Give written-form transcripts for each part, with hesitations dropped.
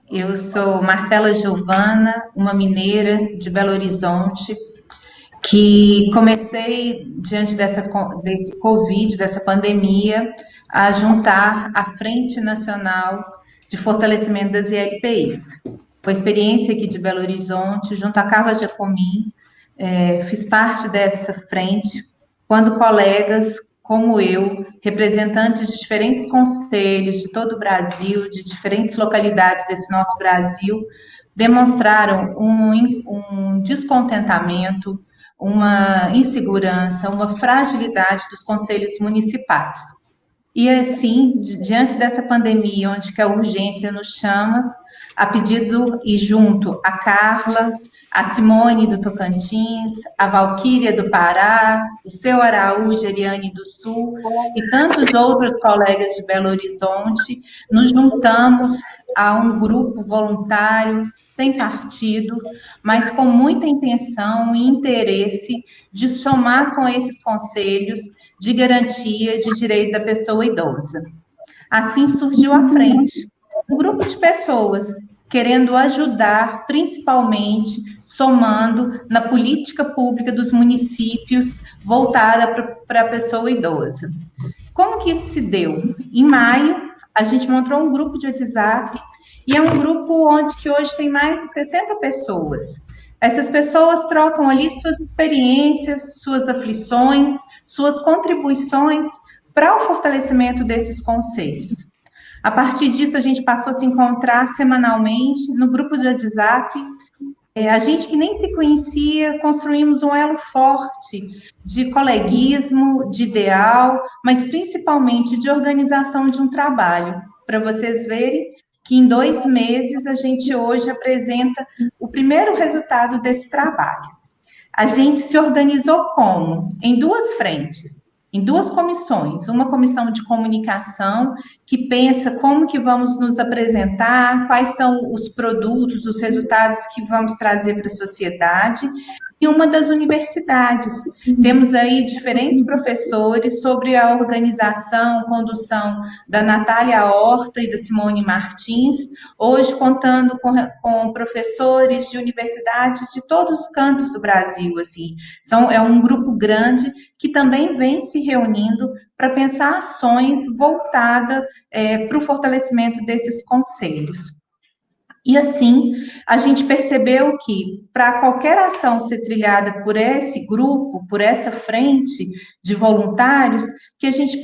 Eu sou Marcela Giovana, uma mineira de Belo Horizonte, que comecei, diante desse Covid, dessa pandemia, a juntar a Frente Nacional de Fortalecimento das ILPIs. Foi experiência aqui de Belo Horizonte, junto a Carla Giacomin, fiz parte dessa frente, quando colegas como eu, representantes de diferentes conselhos de todo o Brasil, de diferentes localidades desse nosso Brasil, demonstraram um descontentamento, uma insegurança, uma fragilidade dos conselhos municipais. E assim, diante dessa pandemia, onde que a urgência nos chama, a pedido e junto a Carla, a Simone do Tocantins, a Valquíria do Pará, o seu Araújo, Ariane do Sul e tantos outros colegas de Belo Horizonte, nos juntamos a um grupo voluntário, sem partido, mas com muita intenção e interesse de somar com esses conselhos de garantia de direito da pessoa idosa. Assim surgiu à frente um grupo de pessoas querendo ajudar, principalmente somando na política pública dos municípios voltada para a pessoa idosa. Como que isso se deu? Em maio, a gente montou um grupo de WhatsApp e é um grupo onde que hoje tem mais de 60 pessoas. Essas pessoas trocam ali suas experiências, suas aflições, suas contribuições para o fortalecimento desses conselhos. A partir disso, a gente passou a se encontrar semanalmente no grupo de WhatsApp. A gente que nem se conhecia, construímos um elo forte de coleguismo, de ideal, mas principalmente de organização de um trabalho. Para vocês verem que em 2 meses a gente hoje apresenta o primeiro resultado desse trabalho. A gente se organizou como? Em duas frentes, em duas comissões. Uma comissão de comunicação, que pensa como que vamos nos apresentar, quais são os produtos, os resultados que vamos trazer para a sociedade, e uma das universidades. Temos aí diferentes professores sobre a organização, condução da Natália Horta e da Simone Martins, hoje contando com professores de universidades de todos os cantos do Brasil, assim. É um grupo grande que também vem se reunindo para pensar ações voltadas para o fortalecimento desses conselhos. E assim, a gente percebeu que para qualquer ação ser trilhada por esse grupo, por essa frente de voluntários, que a gente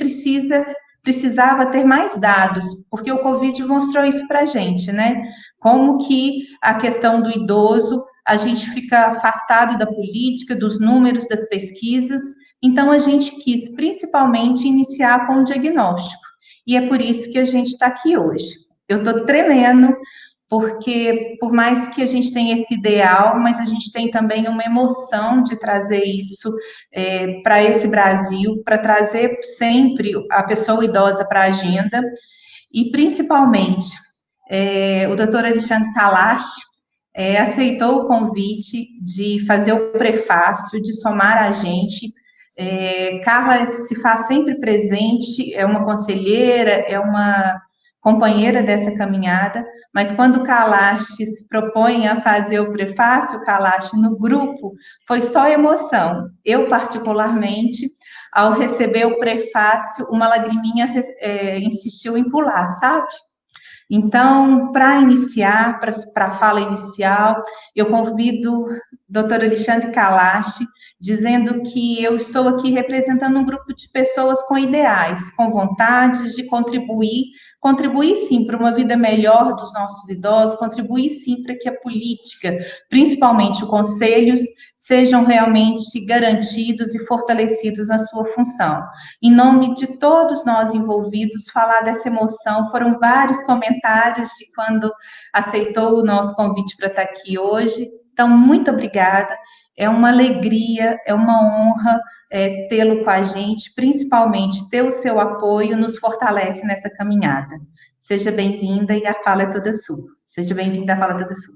precisava ter mais dados, porque o Covid mostrou isso para a gente, né? Como que a questão do idoso, a gente fica afastado da política, dos números, das pesquisas. Então, a gente quis principalmente iniciar com o diagnóstico. E é por isso que a gente está aqui hoje. Eu estou tremendo, porque por mais que a gente tenha esse ideal, mas a gente tem também uma emoção de trazer isso para esse Brasil, para trazer sempre a pessoa idosa para a agenda, e principalmente o doutor Alexandre Kalash aceitou o convite de fazer o prefácio, de somar a gente. Carla se faz sempre presente, é uma conselheira, é uma companheira dessa caminhada, mas quando o Kalash se propõe a fazer o prefácio, o Kalash no grupo, foi só emoção. Eu, particularmente, ao receber o prefácio, uma lagriminha insistiu em pular, sabe? Então, para iniciar, para a fala inicial, eu convido o doutor Alexandre Kalash, dizendo que eu estou aqui representando um grupo de pessoas com ideais, com vontades de contribuir sim para uma vida melhor dos nossos idosos, contribuir sim para que a política, principalmente os conselhos, sejam realmente garantidos e fortalecidos na sua função. Em nome de todos nós envolvidos, falar dessa emoção, foram vários comentários de quando aceitou o nosso convite para estar aqui hoje. Então, muito obrigada. É uma alegria, é uma honra tê-lo com a gente, principalmente ter o seu apoio, nos fortalece nessa caminhada. Seja bem-vinda e a fala é toda sua. Seja bem-vinda, a fala é toda sua.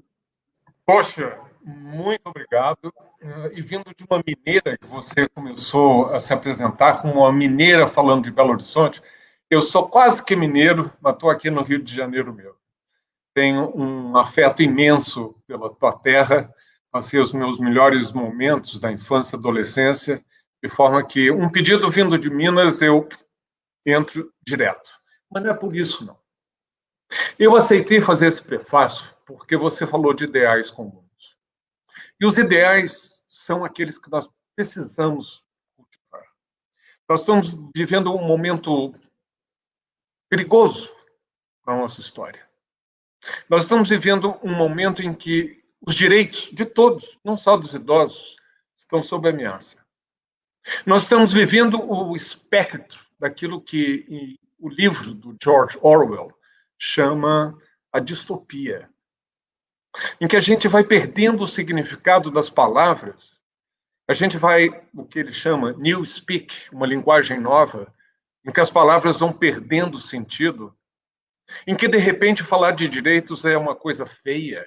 Poxa, muito obrigado. E vindo de uma mineira, que você começou a se apresentar como uma mineira falando de Belo Horizonte, eu sou quase que mineiro, mas estou aqui no Rio de Janeiro mesmo. tenho um afeto imenso pela tua terra, passei os meus melhores momentos da infância e adolescência, de forma que um pedido vindo de Minas eu entro direto. Mas não é por isso, não. Eu aceitei fazer esse prefácio porque você falou de ideais comuns. E os ideais são aqueles que nós precisamos cultivar. Nós estamos vivendo um momento perigoso na nossa história. Nós estamos vivendo um momento em que os direitos de todos, não só dos idosos, estão sob ameaça. Nós estamos vivendo o espectro daquilo que o livro do George Orwell chama a distopia, em que a gente vai perdendo o significado das palavras, a gente vai, o que ele chama new speak, uma linguagem nova, em que as palavras vão perdendo sentido, em que, de repente, falar de direitos é uma coisa feia,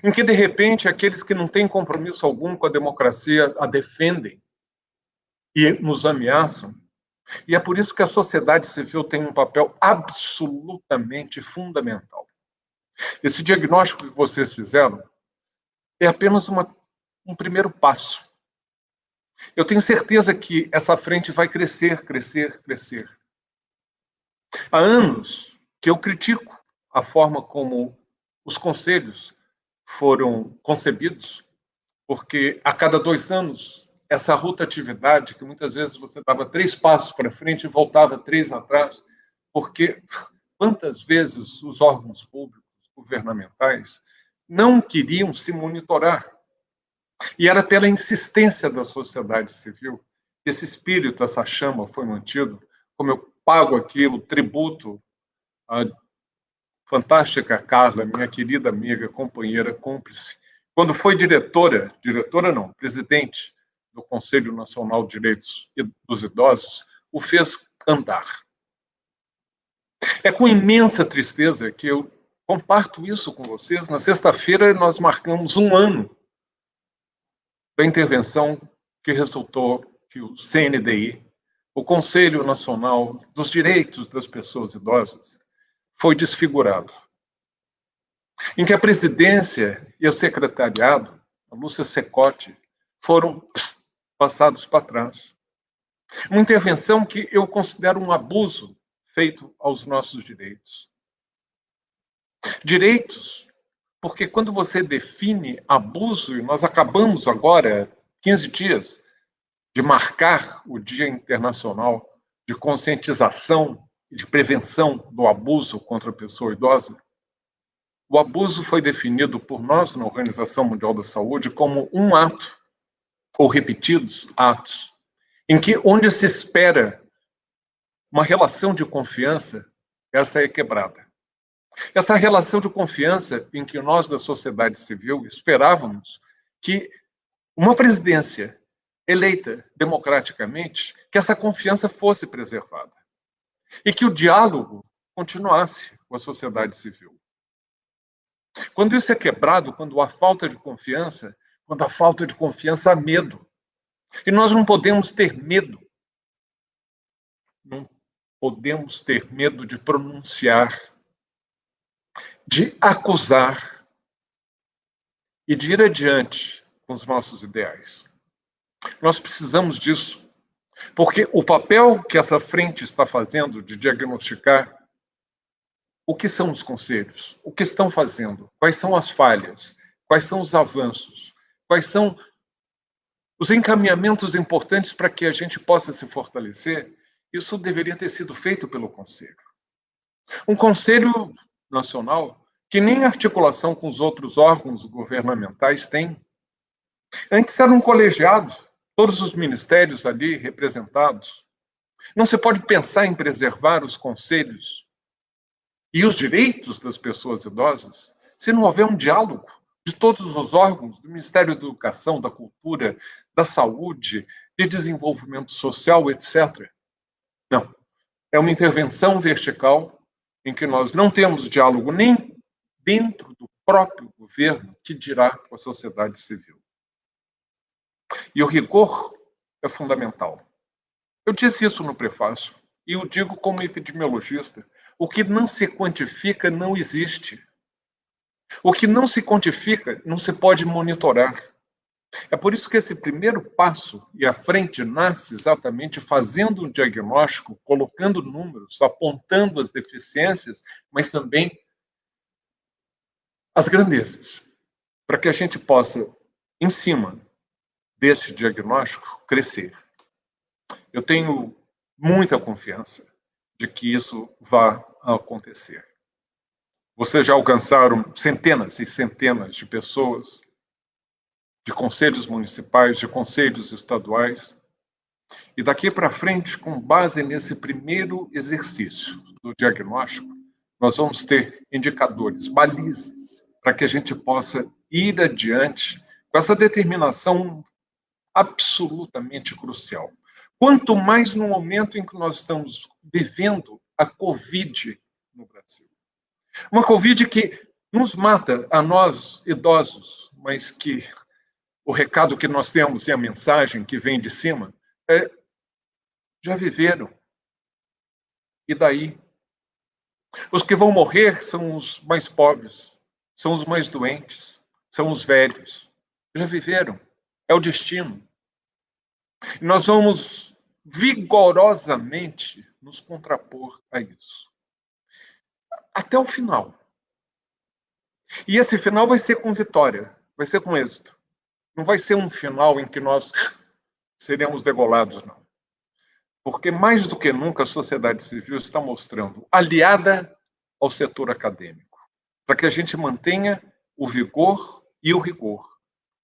em que, de repente, aqueles que não têm compromisso algum com a democracia a defendem e nos ameaçam. E é por isso que a sociedade civil tem um papel absolutamente fundamental. Esse diagnóstico que vocês fizeram é apenas um primeiro passo. Eu tenho certeza que essa frente vai crescer, crescer, crescer. Há anos que eu critico a forma como os conselhos foram concebidos, porque a cada 2 anos, essa rotatividade, que muitas vezes você dava 3 passos para frente e voltava 3 atrás, porque quantas vezes os órgãos públicos, governamentais, não queriam se monitorar. E era pela insistência da sociedade civil que esse espírito, essa chama foi mantido, como eu pago aqui o tributo à fantástica Carla, minha querida amiga, companheira, cúmplice, quando foi diretora não, presidente do Conselho Nacional de Direitos dos Idosos, o fez andar. É com imensa tristeza que eu comparto isso com vocês. Na sexta-feira, nós marcamos 1 ano da intervenção que resultou que o CNDI, o Conselho Nacional dos Direitos das Pessoas Idosas, foi desfigurado. Em que a presidência e o secretariado, a Lúcia Secote, foram passados para trás. Uma intervenção que eu considero um abuso feito aos nossos direitos. Direitos, porque quando você define abuso, e nós acabamos agora, 15 dias, de marcar o Dia Internacional de Conscientização e de Prevenção do Abuso contra a Pessoa Idosa, o abuso foi definido por nós, na Organização Mundial da Saúde, como um ato, ou repetidos atos, em que, onde se espera uma relação de confiança, essa é quebrada. Essa relação de confiança em que nós, da sociedade civil, esperávamos que uma presidência eleita democraticamente, que essa confiança fosse preservada. E que o diálogo continuasse com a sociedade civil. Quando isso é quebrado, quando há falta de confiança, quando há falta de confiança, há medo. E nós não podemos ter medo. Não podemos ter medo de pronunciar, de acusar e de ir adiante com os nossos ideais. Nós precisamos disso, porque o papel que essa frente está fazendo de diagnosticar o que são os conselhos, o que estão fazendo, quais são as falhas, quais são os avanços, quais são os encaminhamentos importantes para que a gente possa se fortalecer, isso deveria ter sido feito pelo Conselho. Um Conselho Nacional que nem articulação com os outros órgãos governamentais tem. Antes era um colegiado, todos os ministérios ali representados. Não se pode pensar em preservar os conselhos e os direitos das pessoas idosas se não houver um diálogo de todos os órgãos, do Ministério da Educação, da Cultura, da Saúde, de Desenvolvimento Social, etc. Não. É uma intervenção vertical em que nós não temos diálogo nem dentro do próprio governo, que dirá com a sociedade civil. E o rigor é fundamental. Eu disse isso no prefácio, e eu digo como epidemiologista, o que não se quantifica não existe. O que não se quantifica, não se pode monitorar. É por isso que esse primeiro passo, e a frente nasce exatamente fazendo um diagnóstico, colocando números, apontando as deficiências, mas também as grandezas, para que a gente possa, em cima desse diagnóstico, crescer. Eu tenho muita confiança de que isso vai acontecer. Vocês já alcançaram centenas e centenas de pessoas, de conselhos municipais, de conselhos estaduais, e daqui para frente, com base nesse primeiro exercício do diagnóstico, nós vamos ter indicadores, balizas, para que a gente possa ir adiante com essa determinação absolutamente crucial. Quanto mais no momento em que nós estamos vivendo a Covid no Brasil. Uma Covid que nos mata, a nós idosos, mas que o recado que nós temos e a mensagem que vem de cima é: já viveram. E daí? Os que vão morrer são os mais pobres, são os mais doentes, são os velhos. Já viveram. É o destino. E nós vamos vigorosamente nos contrapor a isso. Até o final. E esse final vai ser com vitória, vai ser com êxito. Não vai ser um final em que nós seremos degolados, não. Porque, mais do que nunca, a sociedade civil está mostrando aliada ao setor acadêmico, para que a gente mantenha o vigor e o rigor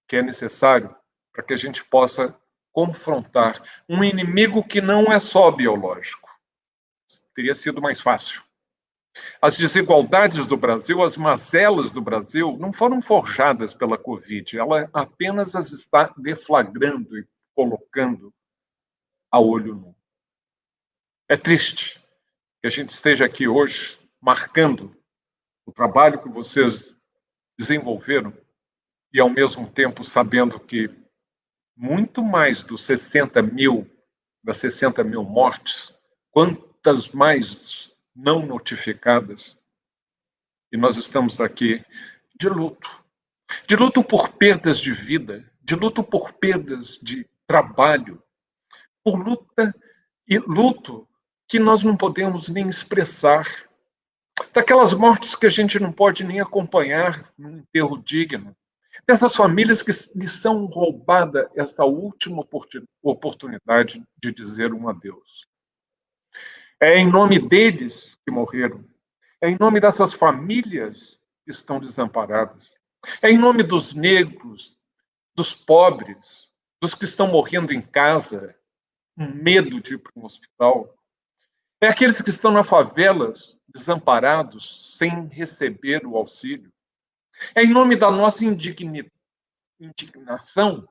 que é necessário para que a gente possa confrontar um inimigo que não é só biológico. Teria sido mais fácil. As desigualdades do Brasil, as mazelas do Brasil, não foram forjadas pela Covid, ela apenas as está deflagrando e colocando a olho nu. É triste que a gente esteja aqui hoje marcando o trabalho que vocês desenvolveram e, ao mesmo tempo, sabendo que muito mais das 60 mil mortes, quantas mais não notificadas, e nós estamos aqui de luto por perdas de vida, de luto por perdas de trabalho, por luto que nós não podemos nem expressar, daquelas mortes que a gente não pode nem acompanhar num enterro digno, dessas famílias que lhes são roubada essa última oportunidade de dizer um adeus. É em nome deles que morreram. É em nome dessas famílias que estão desamparadas. É em nome dos negros, dos pobres, dos que estão morrendo em casa, com medo de ir para um hospital. É aqueles que estão nas favelas, desamparados, sem receber o auxílio. É em nome da nossa indignação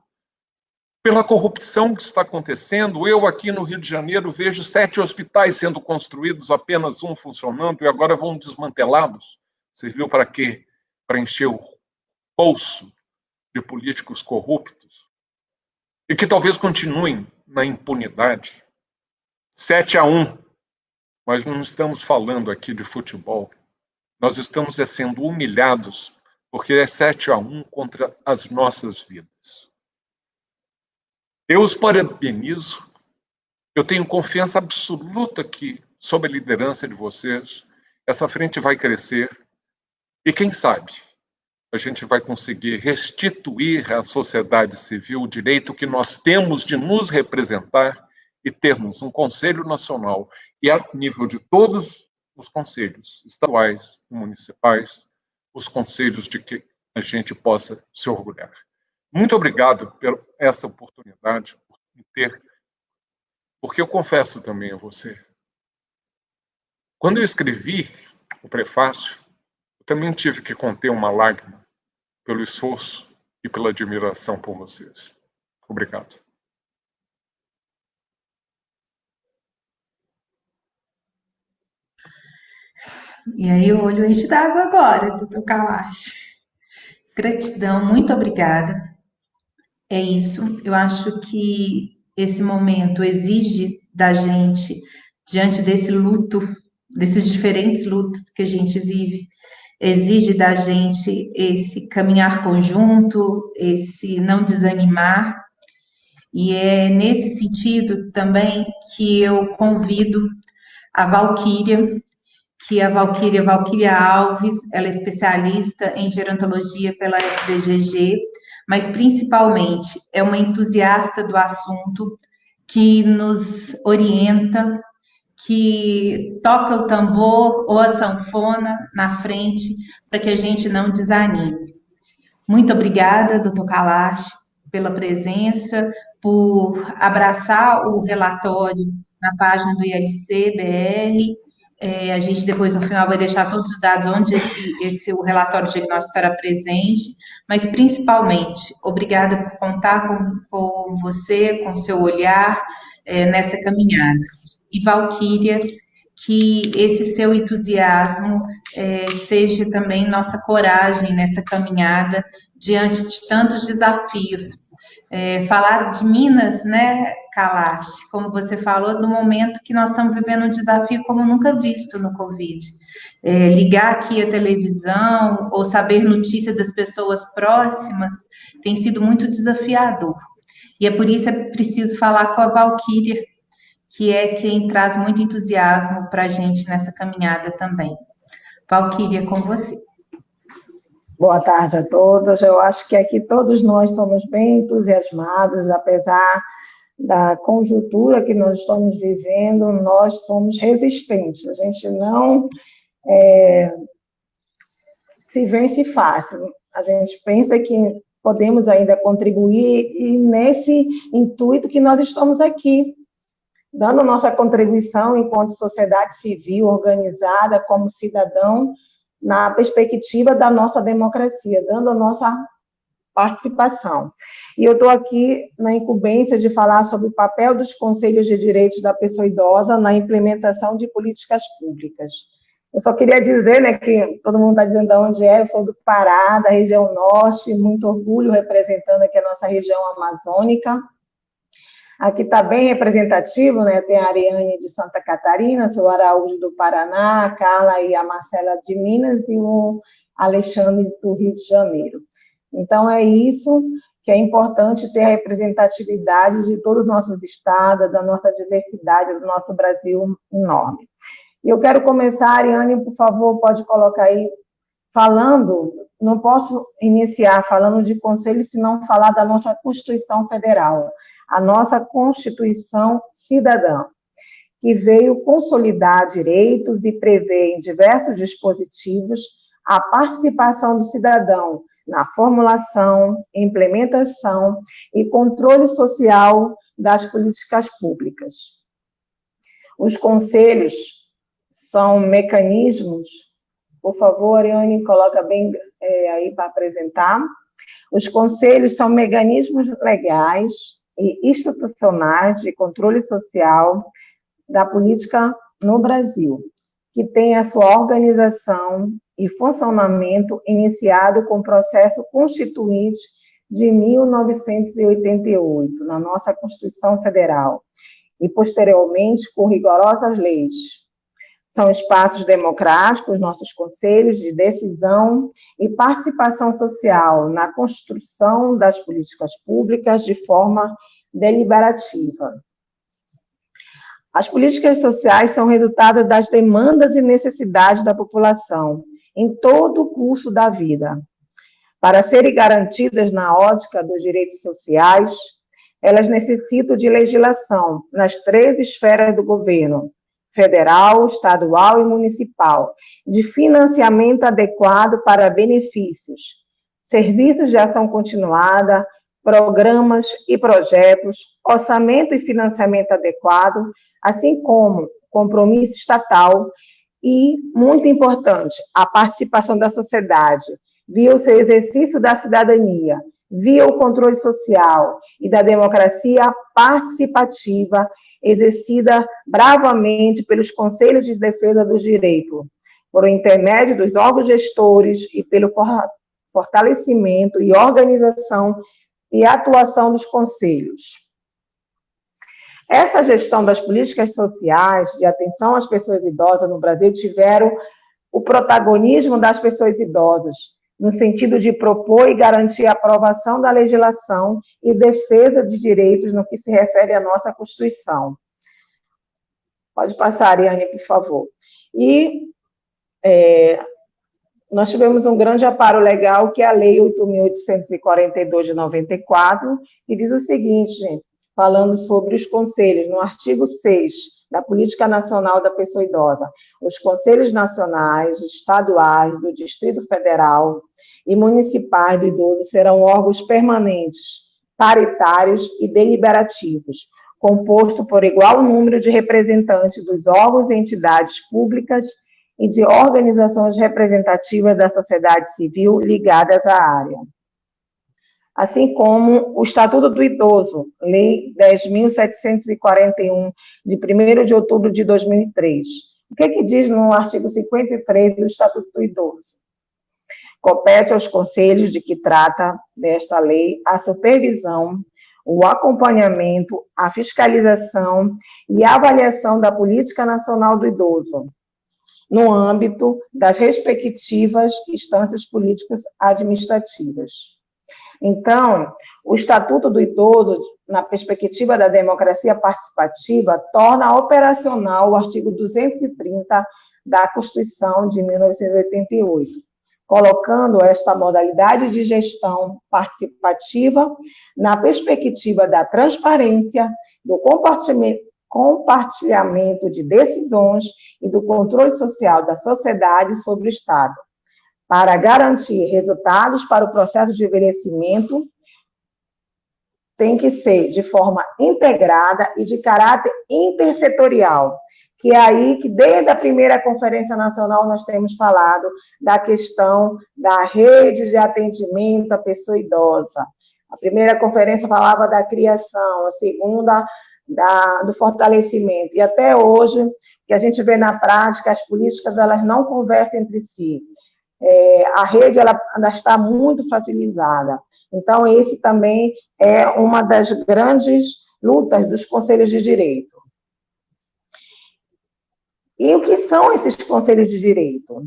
pela corrupção que está acontecendo. Eu, aqui no Rio de Janeiro, vejo 7 hospitais sendo construídos, apenas um funcionando, e agora vão desmantelá-los. Serviu para quê? Para encher o bolso de políticos corruptos e que talvez continuem na impunidade. 7-1. Mas não estamos falando aqui de futebol. Nós estamos sendo humilhados porque é 7-1 contra as nossas vidas. Eu os parabenizo. Eu tenho confiança absoluta que, sob a liderança de vocês, essa frente vai crescer e, quem sabe, a gente vai conseguir restituir à sociedade civil o direito que nós temos de nos representar e termos um Conselho Nacional e, a nível de todos os conselhos estaduais e municipais, os conselhos de que a gente possa se orgulhar. Muito obrigado por essa oportunidade, porque eu confesso também a você, quando eu escrevi o prefácio, eu também tive que conter uma lágrima pelo esforço e pela admiração por vocês. Obrigado. E aí o olho enche d'água agora, doutor Kalash. Gratidão, muito obrigada. É isso, eu acho que esse momento exige da gente, diante desse luto, desses diferentes lutos que a gente vive, exige da gente esse caminhar conjunto, esse não desanimar, e é nesse sentido também que eu convido a Valquíria, que a Valquíria Alves, ela é especialista em gerontologia pela FBGG, mas principalmente é uma entusiasta do assunto, que nos orienta, que toca o tambor ou a sanfona na frente para que a gente não desanime. Muito obrigada, doutor Kalash, pela presença, por abraçar o relatório na página do ILC-BR. A gente depois, no final, vai deixar todos os dados onde o relatório diagnóstico estará presente, mas, principalmente, obrigada por contar com você, com seu olhar nessa caminhada. E, Valquíria, que esse seu entusiasmo seja também nossa coragem nessa caminhada diante de tantos desafios. Falar de Minas, né, Kalash, como você falou, no momento que nós estamos vivendo um desafio como nunca visto no Covid. Ligar aqui a televisão ou saber notícias das pessoas próximas tem sido muito desafiador. E é por isso que é preciso falar com a Valquíria, que é quem traz muito entusiasmo para a gente nessa caminhada também. Valquíria, com você. Boa tarde a todos. Eu acho que aqui todos nós somos bem entusiasmados, apesar da conjuntura que nós estamos vivendo, nós somos resistentes. A gente não se vence fácil. A gente pensa que podemos ainda contribuir e nesse intuito que nós estamos aqui, dando nossa contribuição enquanto sociedade civil organizada, como cidadão, na perspectiva da nossa democracia, dando a nossa participação. E eu estou aqui na incumbência de falar sobre o papel dos Conselhos de Direitos da Pessoa Idosa na implementação de políticas públicas. Eu só queria dizer, né, que todo mundo está dizendo de onde é, eu sou do Pará, da região norte, muito orgulho representando aqui a nossa região amazônica. Aqui está bem representativo, né? Tem a Ariane de Santa Catarina, o Araújo do Paraná, a Carla e a Marcela de Minas e o Alexandre do Rio de Janeiro. Então, é isso que é importante ter a representatividade de todos os nossos estados, da nossa diversidade, do nosso Brasil enorme. E eu quero começar, Ariane, por favor, pode colocar aí, falando, não posso iniciar falando de conselho se não falar da nossa Constituição Federal, a nossa Constituição Cidadã, que veio consolidar direitos e prever em diversos dispositivos a participação do cidadão na formulação, implementação e controle social das políticas públicas. Os conselhos são mecanismos, por favor, Ariane, coloca bem aí para apresentar. Os conselhos são mecanismos legais e institucionais de controle social da política no Brasil, que tem a sua organização e funcionamento iniciado com o processo constituinte de 1988, na nossa Constituição Federal, e posteriormente com rigorosas leis. São espaços democráticos, nossos conselhos de decisão e participação social na construção das políticas públicas de forma deliberativa. As políticas sociais são resultado das demandas e necessidades da população em todo o curso da vida. Para serem garantidas na ótica dos direitos sociais, elas necessitam de legislação nas 3 esferas do governo, federal, estadual e municipal, de financiamento adequado para benefícios, serviços de ação continuada, programas e projetos, orçamento e financiamento adequado, assim como compromisso estatal e, muito importante, a participação da sociedade, via o seu exercício da cidadania, via o controle social e da democracia participativa, exercida bravamente pelos Conselhos de Defesa dos Direitos, por intermédio dos órgãos gestores e pelo fortalecimento e organização e atuação dos conselhos. Essa gestão das políticas sociais de atenção às pessoas idosas no Brasil tiveram o protagonismo das pessoas idosas, no sentido de propor e garantir a aprovação da legislação e defesa de direitos no que se refere à nossa Constituição. Pode passar, Ariane, por favor. E nós tivemos um grande amparo legal, que é a Lei 8.842 de 94, que diz o seguinte, falando sobre os conselhos, no artigo 6 da Política Nacional da Pessoa Idosa, os conselhos nacionais, estaduais, do Distrito Federal e municipais do idoso serão órgãos permanentes, paritários e deliberativos, composto por igual número de representantes dos órgãos e entidades públicas e de organizações representativas da sociedade civil ligadas à área. Assim como o Estatuto do Idoso, Lei 10.741, de 1º de outubro de 2003. O que diz no artigo 53 do Estatuto do Idoso? Compete aos conselhos de que trata desta lei a supervisão, o acompanhamento, a fiscalização e a avaliação da Política Nacional do Idoso, no âmbito das respectivas instâncias políticas administrativas. Então, o Estatuto do Idoso, na perspectiva da democracia participativa, torna operacional o artigo 230 da Constituição de 1988, colocando esta modalidade de gestão participativa na perspectiva da transparência, do compartilhamento de decisões e do controle social da sociedade sobre o Estado, para garantir resultados para o processo de envelhecimento, tem que ser de forma integrada e de caráter intersetorial, que é aí que, desde a primeira Conferência Nacional, nós temos falado da questão da rede de atendimento à pessoa idosa. A primeira conferência falava da criação, a segunda do fortalecimento. E até hoje, que a gente vê na prática, as políticas elas não conversam entre si. A rede ela está muito fragilizada. Então, esse também é uma das grandes lutas dos conselhos de direito. E o que são esses conselhos de direito?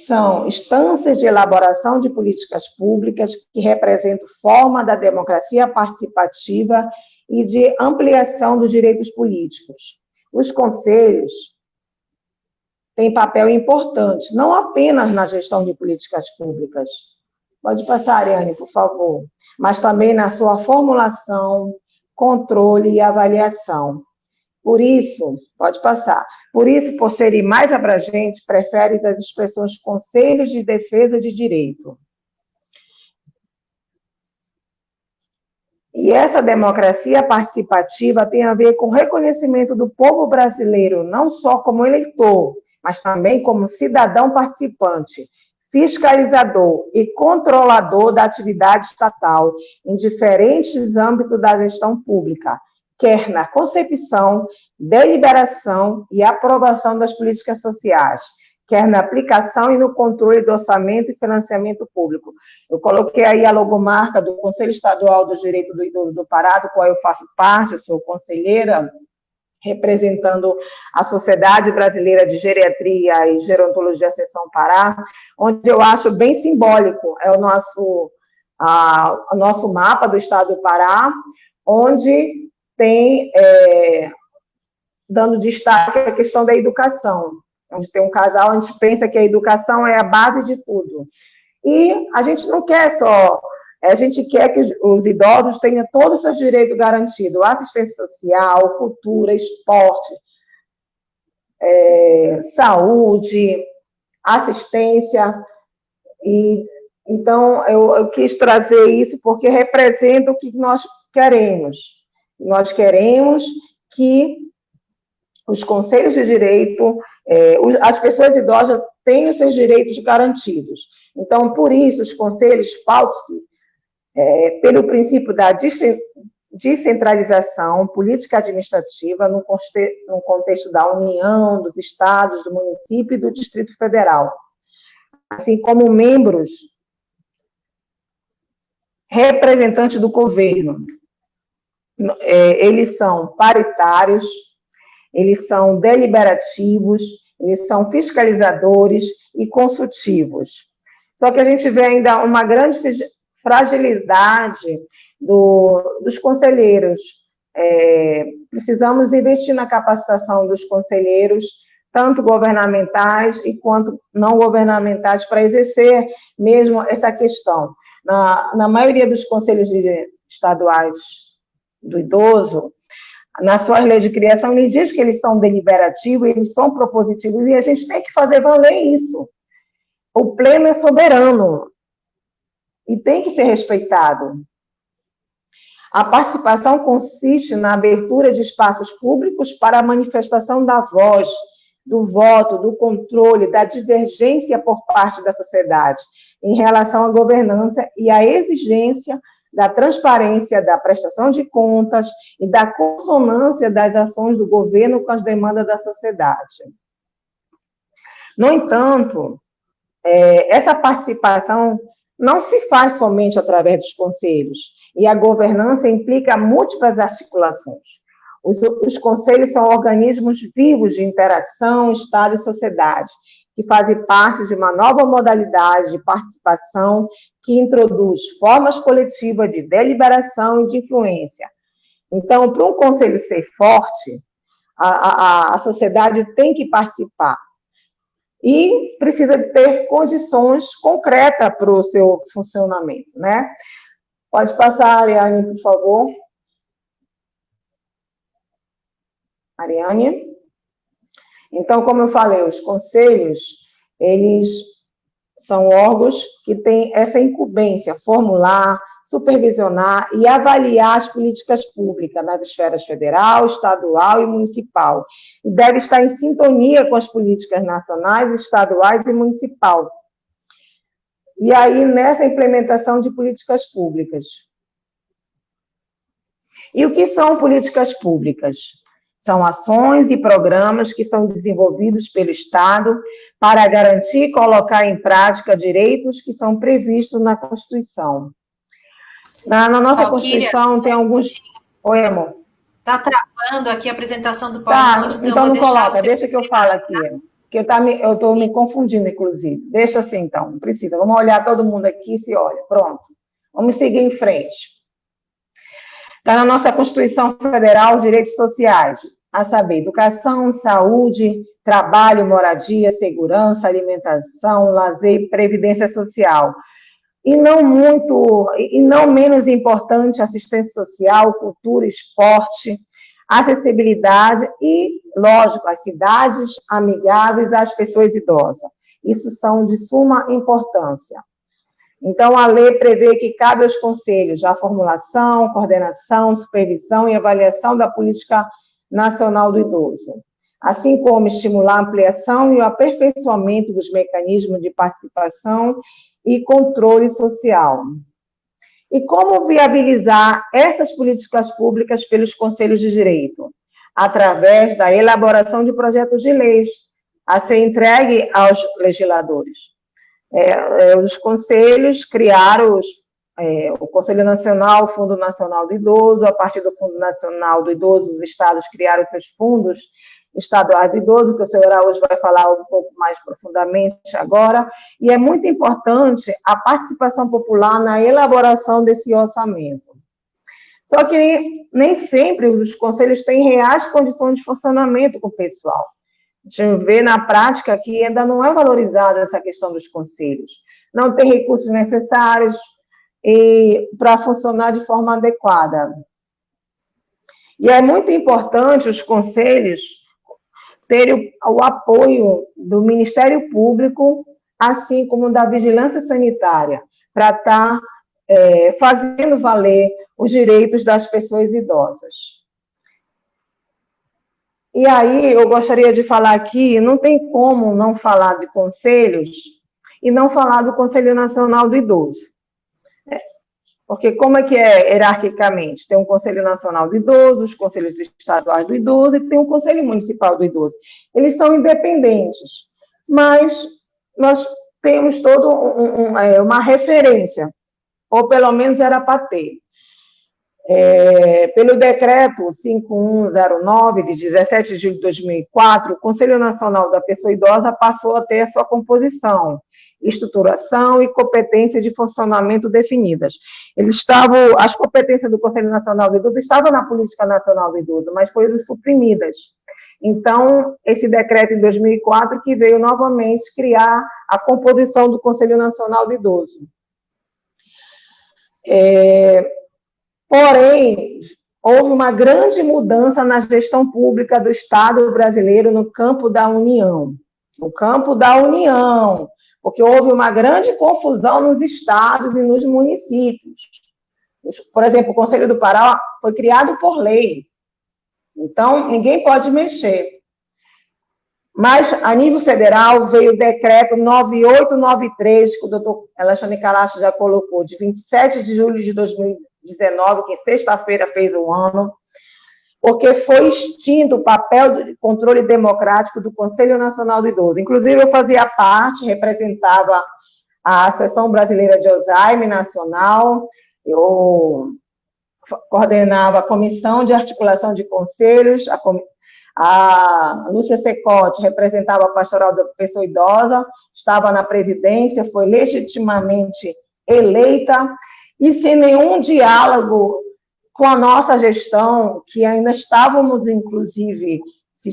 São instâncias de elaboração de políticas públicas que representam forma da democracia participativa e de ampliação dos direitos políticos. Os conselhos têm papel importante, não apenas na gestão de políticas públicas. Pode passar, Ariane, por favor. Mas também na sua formulação, controle e avaliação. Por isso, pode passar. Por isso, por serem mais abrangentes, prefere as expressões conselhos de defesa de direito. E essa democracia participativa tem a ver com o reconhecimento do povo brasileiro, não só como eleitor, mas também como cidadão participante, fiscalizador e controlador da atividade estatal em diferentes âmbitos da gestão pública, quer na concepção, deliberação e aprovação das políticas sociais, quer na aplicação e no controle do orçamento e financiamento público. Eu coloquei aí a logomarca do Conselho Estadual do Direito do Idoso do Pará, do qual eu faço parte, eu sou conselheira, representando a Sociedade Brasileira de Geriatria e Gerontologia Seção Pará, onde eu acho bem simbólico, é o nosso mapa do Estado do Pará, onde tem, dando destaque à questão da educação, onde tem um casal, a gente pensa que a educação é a base de tudo. E a gente não quer só, a gente quer que os idosos tenham todos os seus direitos garantidos, assistência social, cultura, esporte, saúde, assistência. E, então, eu quis trazer isso porque representa o que nós queremos. Nós queremos que os conselhos de direito, as pessoas idosas tenham seus direitos garantidos. Então, por isso, os conselhos pautam-se pelo princípio da descentralização política administrativa no contexto da União, dos estados, do município e do Distrito Federal, assim como membros representantes do governo. Eles são paritários, eles são deliberativos, eles são fiscalizadores e consultivos. Só que a gente vê ainda uma grande fragilidade dos conselheiros. Precisamos investir na capacitação dos conselheiros, tanto governamentais e quanto não governamentais, para exercer mesmo essa questão. Na maioria dos conselhos estaduais do idoso, na sua lei de criação, ele diz que eles são deliberativos, eles são propositivos, e a gente tem que fazer valer isso. O pleno é soberano e tem que ser respeitado. A participação consiste na abertura de espaços públicos para a manifestação da voz, do voto, do controle, da divergência por parte da sociedade em relação à governança e à exigência da transparência, da prestação de contas e da consonância das ações do governo com as demandas da sociedade. No entanto, essa participação não se faz somente através dos conselhos, e a governança implica múltiplas articulações. Os conselhos são organismos vivos de interação, Estado e sociedade, que fazem parte de uma nova modalidade de participação que introduz formas coletivas de deliberação e de influência. Então, para um conselho ser forte, a sociedade tem que participar. E precisa ter condições concretas para o seu funcionamento, né? Pode passar, Ariane, por favor. Ariane? Então, como eu falei, os conselhos, eles são órgãos que têm essa incumbência, formular, supervisionar e avaliar as políticas públicas nas esferas federal, estadual e municipal. E deve estar em sintonia com as políticas nacionais, estaduais e municipal. E aí, nessa implementação de políticas públicas. E o que são políticas públicas? São ações e programas que são desenvolvidos pelo Estado para garantir e colocar em prática direitos que são previstos na Constituição. Na nossa Constituição tem alguns... Oi, amor. Está travando aqui a apresentação do PowerPoint, então não coloca, deixa que eu falo aqui, que eu estou me confundindo, inclusive. Deixa assim, então, não precisa. Vamos olhar todo mundo aqui, se olha, pronto. Vamos seguir em frente. Está na nossa Constituição Federal os direitos sociais, a saber, educação, saúde, trabalho, moradia, segurança, alimentação, lazer e previdência social. E não menos importante, assistência social, cultura, esporte, acessibilidade e, lógico, as cidades amigáveis às pessoas idosas. Isso são de suma importância. Então, a lei prevê que cabe aos conselhos a formulação, coordenação, supervisão e avaliação da política nacional do idoso, assim como estimular a ampliação e o aperfeiçoamento dos mecanismos de participação e controle social. E como viabilizar essas políticas públicas pelos conselhos de direito? Através da elaboração de projetos de leis a ser entregue aos legisladores. Os conselhos criaram o Conselho Nacional, o Fundo Nacional do Idoso. A partir do Fundo Nacional do Idoso, os estados criaram seus fundos estaduais do idoso, que o senhor hoje vai falar um pouco mais profundamente agora, e é muito importante a participação popular na elaboração desse orçamento. Só que nem sempre os conselhos têm reais condições de funcionamento com o pessoal. A gente vê na prática que ainda não é valorizada essa questão dos conselhos. Não tem recursos necessários para funcionar de forma adequada. E é muito importante os conselhos terem o apoio do Ministério Público, assim como da Vigilância Sanitária, para estar fazendo valer os direitos das pessoas idosas. E aí, eu gostaria de falar aqui, não tem como não falar de conselhos e não falar do Conselho Nacional do Idoso. Porque como é que é hierarquicamente? Tem um Conselho Nacional do Idoso, os Conselhos Estaduais do Idoso e tem um Conselho Municipal do Idoso. Eles são independentes, mas nós temos toda uma referência, ou pelo menos era para ter. Pelo decreto 5109, de 17 de julho de 2004, o Conselho Nacional da Pessoa Idosa passou a ter a sua composição, estruturação e competência de funcionamento definidas. As competências do Conselho Nacional do Idoso estavam na Política Nacional do Idoso, mas foram suprimidas. Então, esse decreto em 2004 que veio novamente criar a composição do Conselho Nacional do Idoso. Porém, houve uma grande mudança na gestão pública do Estado brasileiro no campo da União. No campo da União, porque houve uma grande confusão nos estados e nos municípios. Por exemplo, o Conselho do Pará foi criado por lei. Então, ninguém pode mexer. Mas, a nível federal, veio o decreto 9893, que o doutor Alexandre Calacho já colocou, de 27 de julho de 2019, que sexta-feira fez um ano, porque foi extinto o papel de controle democrático do Conselho Nacional do Idoso. Inclusive, eu fazia parte, representava a Associação Brasileira de Alzheimer Nacional, eu coordenava a Comissão de Articulação de Conselhos, a Lúcia Secote representava a Pastoral da Pessoa Idosa, estava na presidência, foi legitimamente eleita, e sem nenhum diálogo com a nossa gestão, que ainda estávamos, inclusive, se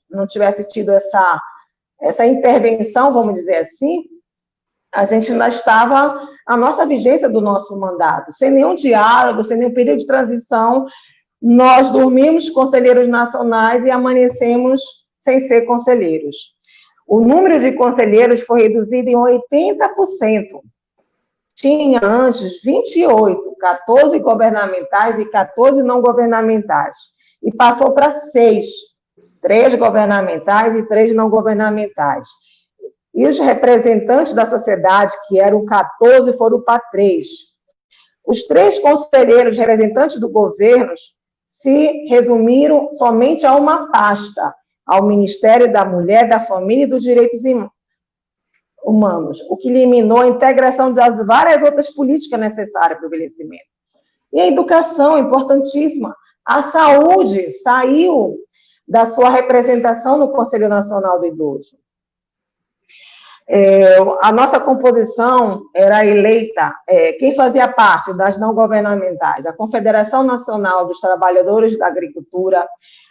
não tivesse tido essa intervenção, vamos dizer assim, a gente ainda estava a nossa vigência do nosso mandato, sem nenhum diálogo, sem nenhum período de transição. Nós dormimos conselheiros nacionais e amanecemos sem ser conselheiros. O número de conselheiros foi reduzido em 80%. Tinha antes 28, 14 governamentais e 14 não governamentais. E passou para 6, 3 governamentais e 3 não governamentais. E os representantes da sociedade, que eram 14, foram para 3. Os 3 conselheiros representantes do governo se resumiram somente a uma pasta, ao Ministério da Mulher, da Família e dos Direitos Humanos, o que eliminou a integração das várias outras políticas necessárias para o envelhecimento. E a educação, importantíssima. A saúde saiu da sua representação no Conselho Nacional do Idoso. A nossa composição era eleita, quem fazia parte das não governamentais? A Confederação Nacional dos Trabalhadores da Agricultura,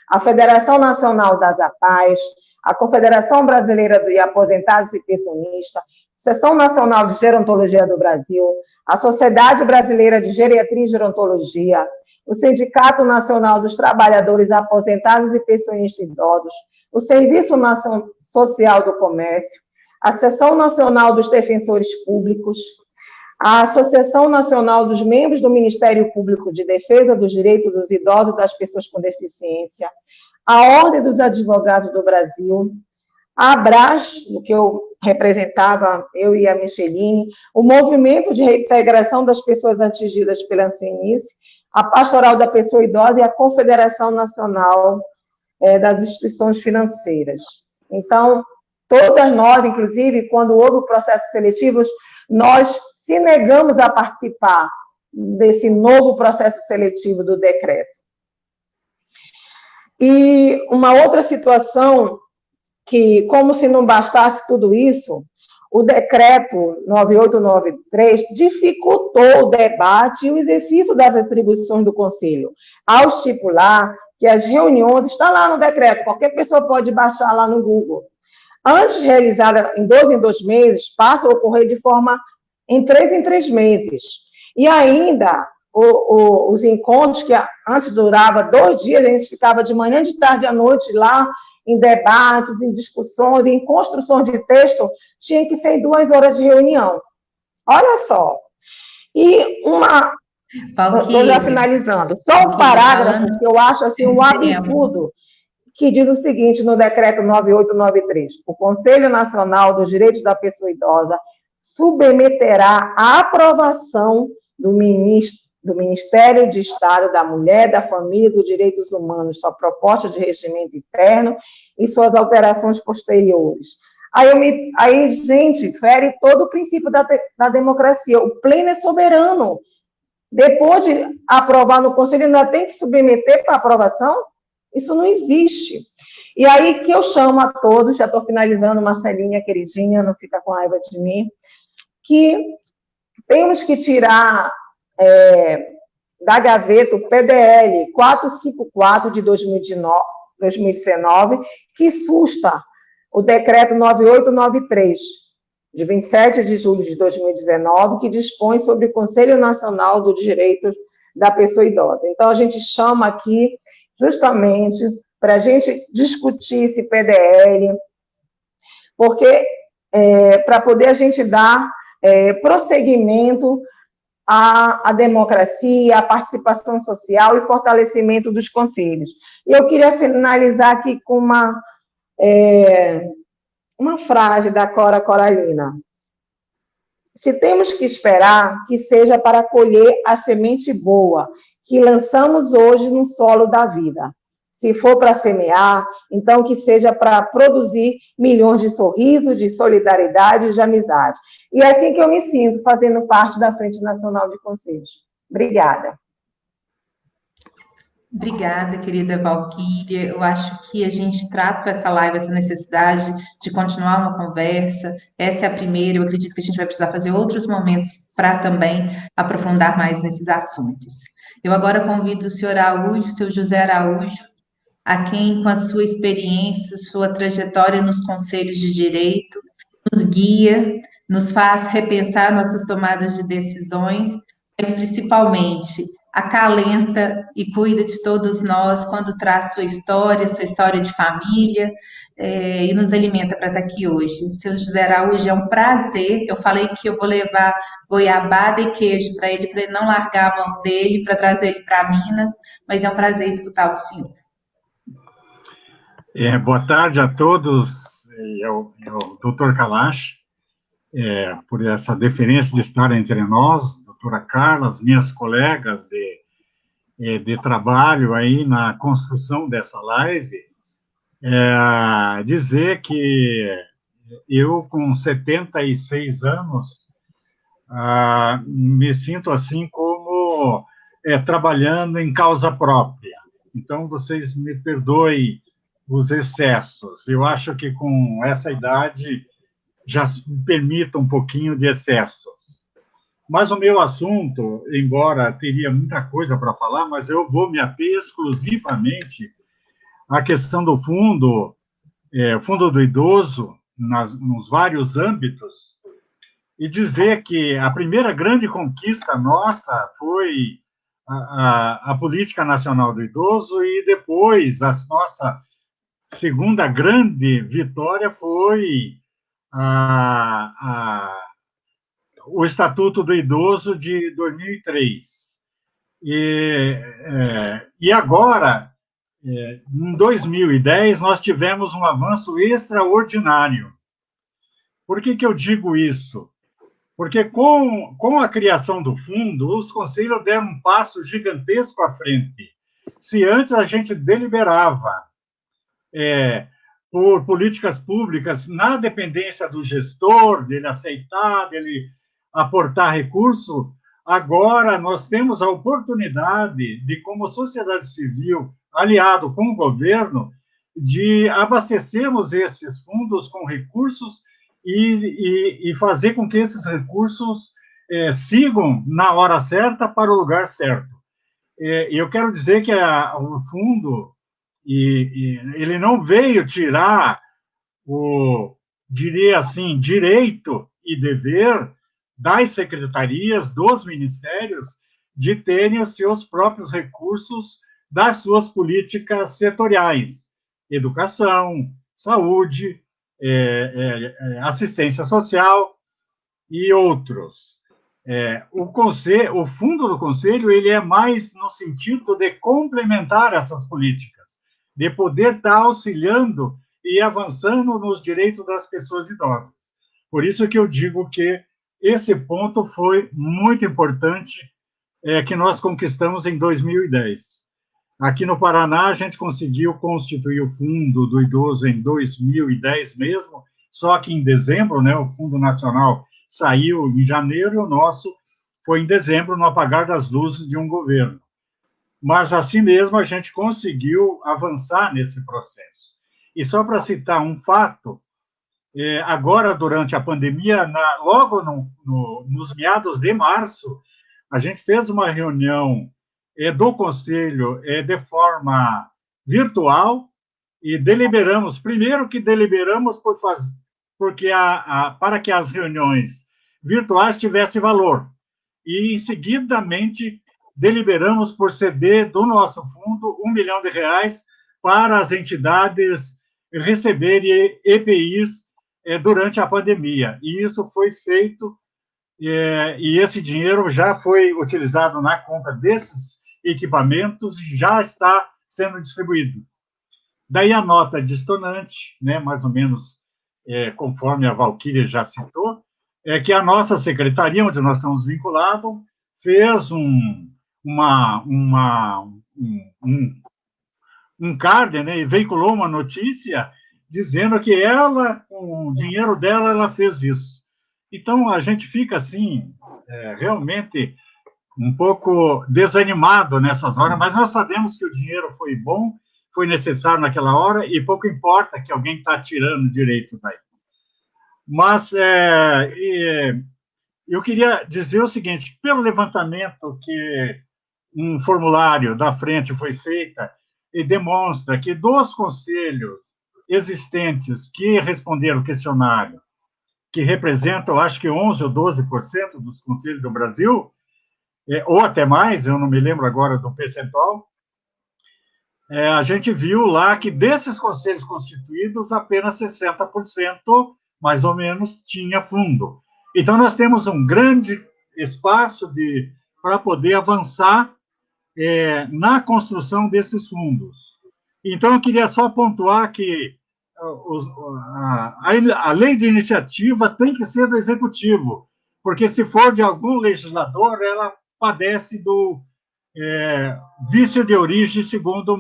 a Federação Nacional das APAES, a Confederação Brasileira de Aposentados e Pensionistas, Seção Nacional de Gerontologia do Brasil, a Sociedade Brasileira de Geriatria e Gerontologia, o Sindicato Nacional dos Trabalhadores Aposentados e Pensionistas Idosos, o Serviço Social do Comércio, a Seção Nacional dos Defensores Públicos, a Associação Nacional dos Membros do Ministério Público de Defesa dos Direitos dos Idosos e das Pessoas com Deficiência, a Ordem dos Advogados do Brasil, a ABRAS, o que eu representava, eu e a Micheline, o Movimento de Reintegração das Pessoas Atingidas pela Ancenice, a Pastoral da Pessoa Idosa e a Confederação Nacional das Instituições Financeiras. Então, todas nós, inclusive, quando houve o processo seletivo, nós se negamos a participar desse novo processo seletivo do decreto. E uma outra situação que, como se não bastasse tudo isso, o decreto 9893 dificultou o debate e o exercício das atribuições do Conselho, ao estipular que as reuniões, está lá no decreto, qualquer pessoa pode baixar lá no Google, antes realizada em 2 meses, passa a ocorrer de forma em 3 meses. E ainda, os encontros, que antes durava 2 dias, a gente ficava de manhã, de tarde à noite lá, em debates, em discussões, em construções de texto, tinha que ser em 2 horas de reunião. Olha só. E estou já finalizando, só um parágrafo que eu acho assim, um absurdo, que diz o seguinte no decreto 9893, o Conselho Nacional dos Direitos da Pessoa Idosa submeterá à aprovação do Ministério de Estado da Mulher, da Família e dos Direitos Humanos sua proposta de regimento interno e suas alterações posteriores. Aí, gente, fere todo o princípio da democracia. O pleno é soberano. depois de aprovar no Conselho, ainda tem que submeter para aprovação? Isso não existe. E aí que eu chamo a todos, já estou finalizando, Marcelinha, queridinha, não fica com raiva de mim, que temos que tirar da gaveta o PDL 454 de 2019, que susta o decreto 9893, de 27 de julho de 2019, que dispõe sobre o Conselho Nacional dos Direitos da Pessoa Idosa. Então, a gente chama aqui justamente para a gente discutir esse PDL, porque para poder a gente dar prosseguimento à democracia, à participação social e fortalecimento dos conselhos. E eu queria finalizar aqui com uma frase da Cora Coralina. Se temos que esperar, que seja para colher a semente boa, que lançamos hoje no solo da vida. Se for para semear, então que seja para produzir milhões de sorrisos, de solidariedade e de amizade. E é assim que eu me sinto, fazendo parte da Frente Nacional de Conselhos. Obrigada. Obrigada, querida Valquíria. Eu acho que a gente traz para essa live essa necessidade de continuar uma conversa. Essa é a primeira, eu acredito que a gente vai precisar fazer outros momentos para também aprofundar mais nesses assuntos. Eu agora convido o senhor Araújo, o senhor José Araújo, a quem, com a sua experiência, sua trajetória nos conselhos de direito, nos guia, nos faz repensar nossas tomadas de decisões, mas principalmente acalenta e cuida de todos nós quando traz sua história de família, e nos alimenta para estar aqui hoje. Seu José Araújo, é um prazer. Eu falei que eu vou levar goiabada e queijo para ele não largar a mão dele, para trazer ele para Minas, mas é um prazer escutar o senhor. Boa tarde a todos, o doutor Kalash, por essa deferência de estar entre nós, doutora Carla, as minhas colegas de trabalho aí na construção dessa live, dizer que eu, com 76 anos, me sinto assim como trabalhando em causa própria. Então, vocês me perdoem os excessos. Eu acho que com essa idade já me permita um pouquinho de excessos. Mas o meu assunto, embora teria muita coisa para falar, mas eu vou me ater exclusivamente à questão do fundo do idoso, nos vários âmbitos, e dizer que a primeira grande conquista nossa foi a Política Nacional do Idoso, e depois a nossa segunda grande vitória foi o Estatuto do Idoso de 2003. E agora, em 2010, nós tivemos um avanço extraordinário. Por que eu digo isso? Porque com a criação do fundo, os conselhos deram um passo gigantesco à frente. Se antes a gente deliberava por políticas públicas na dependência do gestor, dele aceitar, dele aportar recurso, agora nós temos a oportunidade de, como sociedade civil, aliado com o governo, de abastecermos esses fundos com recursos e fazer com que esses recursos sigam na hora certa para o lugar certo. Eu quero dizer que o fundo ele não veio tirar diria assim, direito e dever das secretarias, dos ministérios, de terem os seus próprios recursos das suas políticas setoriais, educação, saúde, assistência social e outros. O fundo do Conselho ele é mais no sentido de complementar essas políticas, de poder estar auxiliando e avançando nos direitos das pessoas idosas. Por isso que eu digo que esse ponto foi muito importante, que nós conquistamos em 2010. Aqui no Paraná, a gente conseguiu constituir o Fundo do Idoso em 2010 mesmo, só que em dezembro, né, o Fundo Nacional saiu em janeiro e o nosso foi em dezembro, no apagar das luzes de um governo. Mas, assim mesmo, a gente conseguiu avançar nesse processo. E só para citar um fato, agora, durante a pandemia, logo nos meados de março, a gente fez uma reunião do Conselho de forma virtual e deliberamos, primeiro que deliberamos porque para que as reuniões virtuais tivessem valor. E, em seguidamente, deliberamos por ceder do nosso fundo R$ 1 milhão para as entidades receberem EPIs durante a pandemia. E isso foi feito, e esse dinheiro já foi utilizado na compra desses equipamentos e já está sendo distribuído. Daí a nota distonante, né, mais ou menos conforme a Valquíria já citou, é que a nossa secretaria, onde nós estamos vinculados, fez um card, né, e veiculou uma notícia dizendo que ela, com o dinheiro dela, ela fez isso. Então, a gente fica, assim, realmente um pouco desanimado nessas horas, mas nós sabemos que o dinheiro foi bom, foi necessário naquela hora, e pouco importa que alguém está tirando direito daí. Mas eu queria dizer o seguinte, pelo levantamento que um formulário da frente foi feita, e demonstra que dos conselhos existentes que responderam o questionário, que representam, acho que 11 ou 12% dos conselhos do Brasil, ou até mais, eu não me lembro agora do percentual, a gente viu lá que desses conselhos constituídos, apenas 60%, mais ou menos, tinha fundo. Então, nós temos um grande espaço para poder avançar na construção desses fundos. Então, eu queria só pontuar que a lei de iniciativa tem que ser do Executivo, porque se for de algum legislador, ela padece do vício de origem, segundo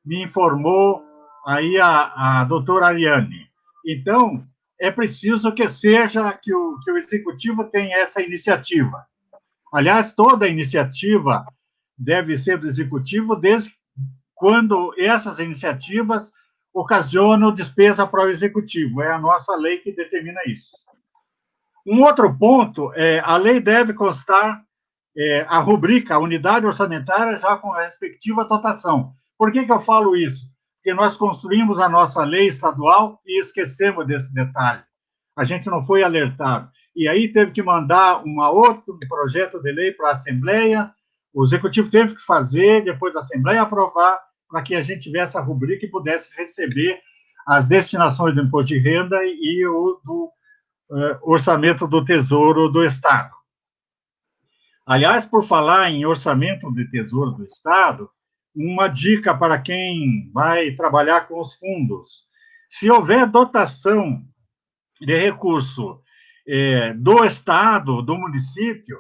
me informou aí a doutora Ariane. Então, é preciso que o Executivo tenha essa iniciativa. Aliás, toda iniciativa deve ser do Executivo, desde quando essas iniciativas ocasionam despesa para o Executivo. É a nossa lei que determina isso. Um outro ponto a lei deve constar a rubrica, a unidade orçamentária, já com a respectiva dotação. Por que eu falo isso? Porque nós construímos a nossa lei estadual e esquecemos desse detalhe. A gente não foi alertado. E aí teve que mandar outro projeto de lei para a Assembleia, o Executivo teve que fazer, depois da Assembleia aprovar, para que a gente tivesse a rubrica e pudesse receber as destinações do imposto de renda e o do orçamento do Tesouro do Estado. Aliás, por falar em orçamento do Tesouro do Estado, uma dica para quem vai trabalhar com os fundos. Se houver dotação de recurso do Estado, do município,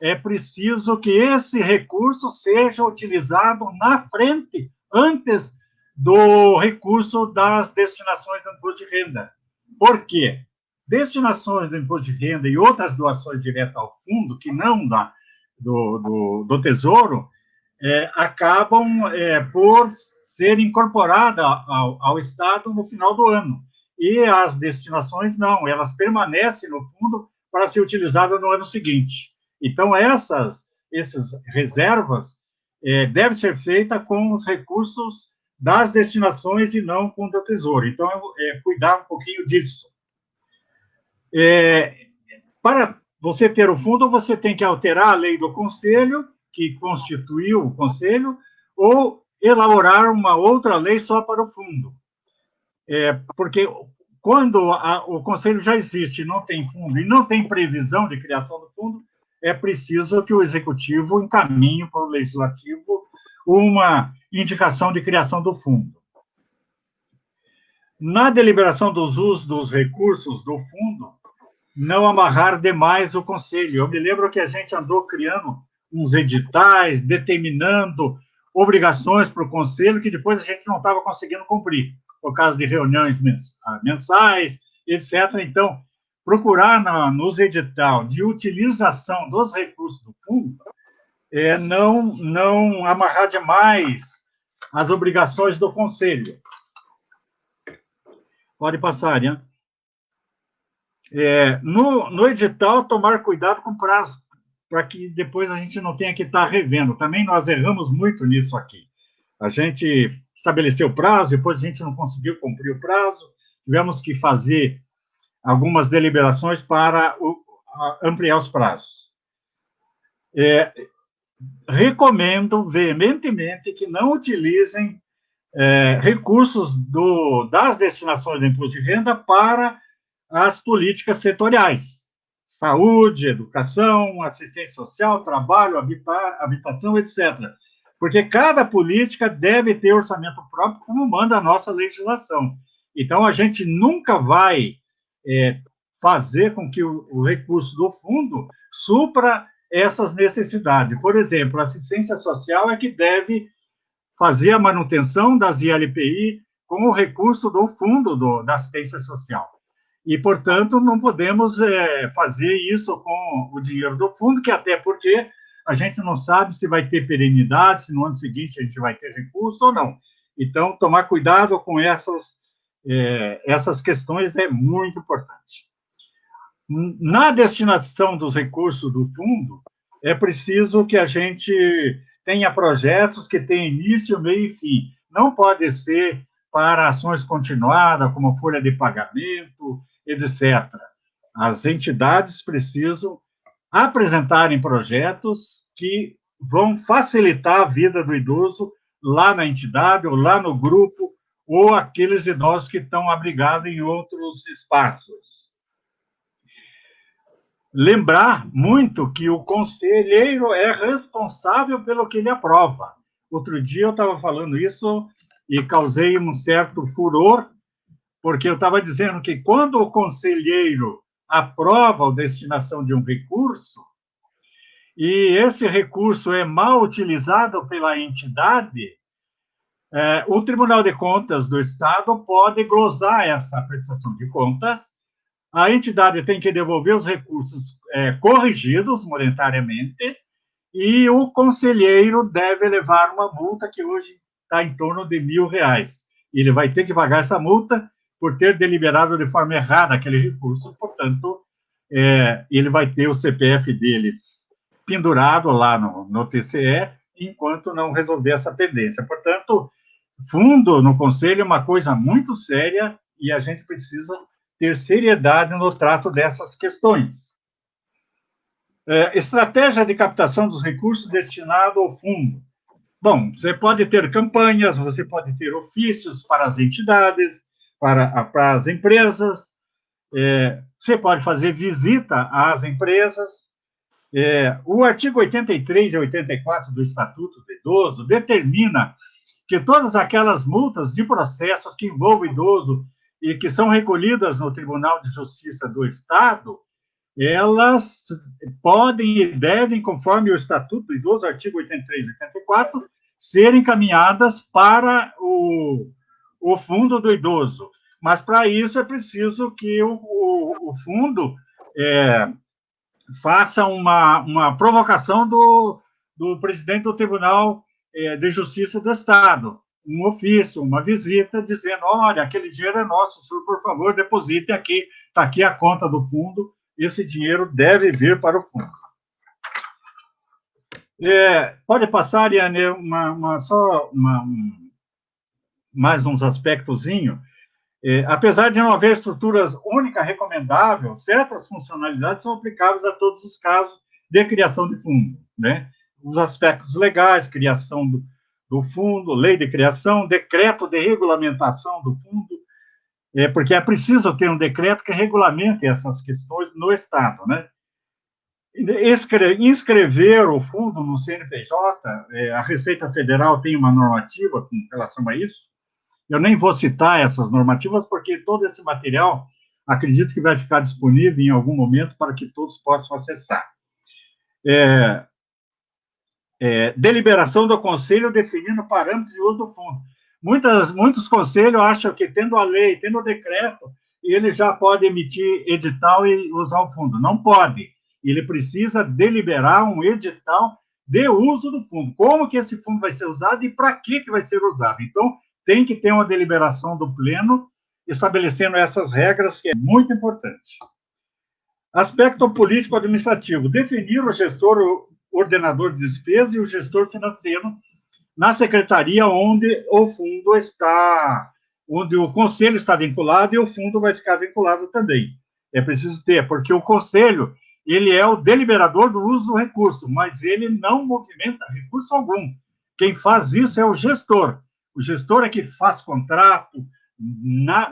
é preciso que esse recurso seja utilizado na frente, antes do recurso das destinações do imposto de renda. Por quê? Destinações do imposto de renda e outras doações diretas ao fundo, que não do Tesouro, acabam por ser incorporadas ao Estado no final do ano. E as destinações não, elas permanecem no fundo para ser utilizadas no ano seguinte. Então, essas reservas devem ser feitas com os recursos das destinações e não com o do Tesouro. Então, cuidar um pouquinho disso. Para você ter o fundo, você tem que alterar a lei do Conselho, que constituiu o Conselho, ou elaborar uma outra lei só para o fundo. Porque quando o Conselho já existe, não tem fundo e não tem previsão de criação do fundo, é preciso que o Executivo encaminhe para o Legislativo uma indicação de criação do fundo. Na deliberação dos usos dos recursos do fundo, não amarrar demais o Conselho. Eu me lembro que a gente andou criando uns editais, determinando obrigações para o Conselho, que depois a gente não estava conseguindo cumprir, por causa de reuniões mensais, etc. Então, procurar nos edital de utilização dos recursos do fundo, não amarrar demais as obrigações do Conselho. Pode passar, né? No edital, tomar cuidado com prazo, para que depois a gente não tenha que estar revendo. Também nós erramos muito nisso aqui. A gente estabeleceu o prazo, depois a gente não conseguiu cumprir o prazo, tivemos que fazer algumas deliberações para ampliar os prazos. Recomendo veementemente que não utilizem recursos das destinações do imposto de renda para as políticas setoriais, saúde, educação, assistência social, trabalho, habitação, etc. Porque cada política deve ter orçamento próprio, como manda a nossa legislação. Então, a gente nunca vai fazer com que o recurso do fundo supra essas necessidades. Por exemplo, a assistência social é que deve fazer a manutenção das ILPI com o recurso do fundo da assistência social. E, portanto, não podemos fazer isso com o dinheiro do fundo, que até porque a gente não sabe se vai ter perenidade, se no ano seguinte a gente vai ter recurso ou não. Então, tomar cuidado com essas questões é muito importante. Na destinação dos recursos do fundo, é preciso que a gente tenha projetos que tenham início, meio e fim. Não pode ser para ações continuadas, como folha de pagamento, etc. As entidades precisam apresentarem projetos que vão facilitar a vida do idoso lá na entidade, ou lá no grupo, ou aqueles idosos que estão abrigados em outros espaços. Lembrar muito que o conselheiro é responsável pelo que ele aprova. Outro dia eu estava falando isso e causei um certo furor, porque eu estava dizendo que quando o conselheiro aprova a destinação de um recurso, e esse recurso é mal utilizado pela entidade, o Tribunal de Contas do Estado pode glosar essa prestação de contas, a entidade tem que devolver os recursos corrigidos monetariamente, e o conselheiro deve levar uma multa que hoje está em torno de R$1.000. Ele vai ter que pagar essa multa por ter deliberado de forma errada aquele recurso, portanto, ele vai ter o CPF dele pendurado lá no TCE, enquanto não resolver essa pendência. Portanto, fundo no Conselho é uma coisa muito séria e a gente precisa ter seriedade no trato dessas questões. Estratégia de captação dos recursos destinado ao fundo. Bom, você pode ter campanhas, você pode ter ofícios para as entidades, para as empresas, você pode fazer visita às empresas. O artigo 83 e 84 do Estatuto do Idoso determina que todas aquelas multas de processos que envolvem o idoso e que são recolhidas no Tribunal de Justiça do Estado, elas podem e devem, conforme o Estatuto do Idoso, artigo 83 e 84, serem encaminhadas para o Fundo do Idoso. Mas, para isso, é preciso que o fundo faça uma provocação do presidente do Tribunal de Justiça do Estado, um ofício, uma visita, dizendo, olha, aquele dinheiro é nosso, senhor, por favor, deposite aqui, está aqui a conta do fundo, esse dinheiro deve vir para o fundo. Pode passar, Iane, mais uns aspectozinhos. Apesar de não haver estruturas única recomendável, certas funcionalidades são aplicáveis a todos os casos de criação de fundo, né? Os aspectos legais, criação do fundo, lei de criação, decreto de regulamentação do fundo, porque é preciso ter um decreto que regulamente essas questões no Estado, né? Inscrever o fundo no CNPJ, a Receita Federal tem uma normativa com relação a isso. Eu nem vou citar essas normativas, porque todo esse material, acredito que vai ficar disponível em algum momento para que todos possam acessar. Deliberação do Conselho definindo parâmetros de uso do fundo. Muitos conselhos acham que, tendo a lei, tendo o decreto, ele já pode emitir edital e usar o fundo. Não pode. Ele precisa deliberar um edital de uso do fundo. Como que esse fundo vai ser usado e para que vai ser usado? Então, tem que ter uma deliberação do pleno estabelecendo essas regras, que é muito importante. Aspecto político-administrativo. Definir o gestor, o ordenador de despesa e o gestor financeiro na secretaria onde o fundo está, onde o conselho está vinculado e o fundo vai ficar vinculado também. É preciso ter, porque o conselho, ele é o deliberador do uso do recurso, mas ele não movimenta recurso algum. Quem faz isso é o gestor. O gestor é que faz contrato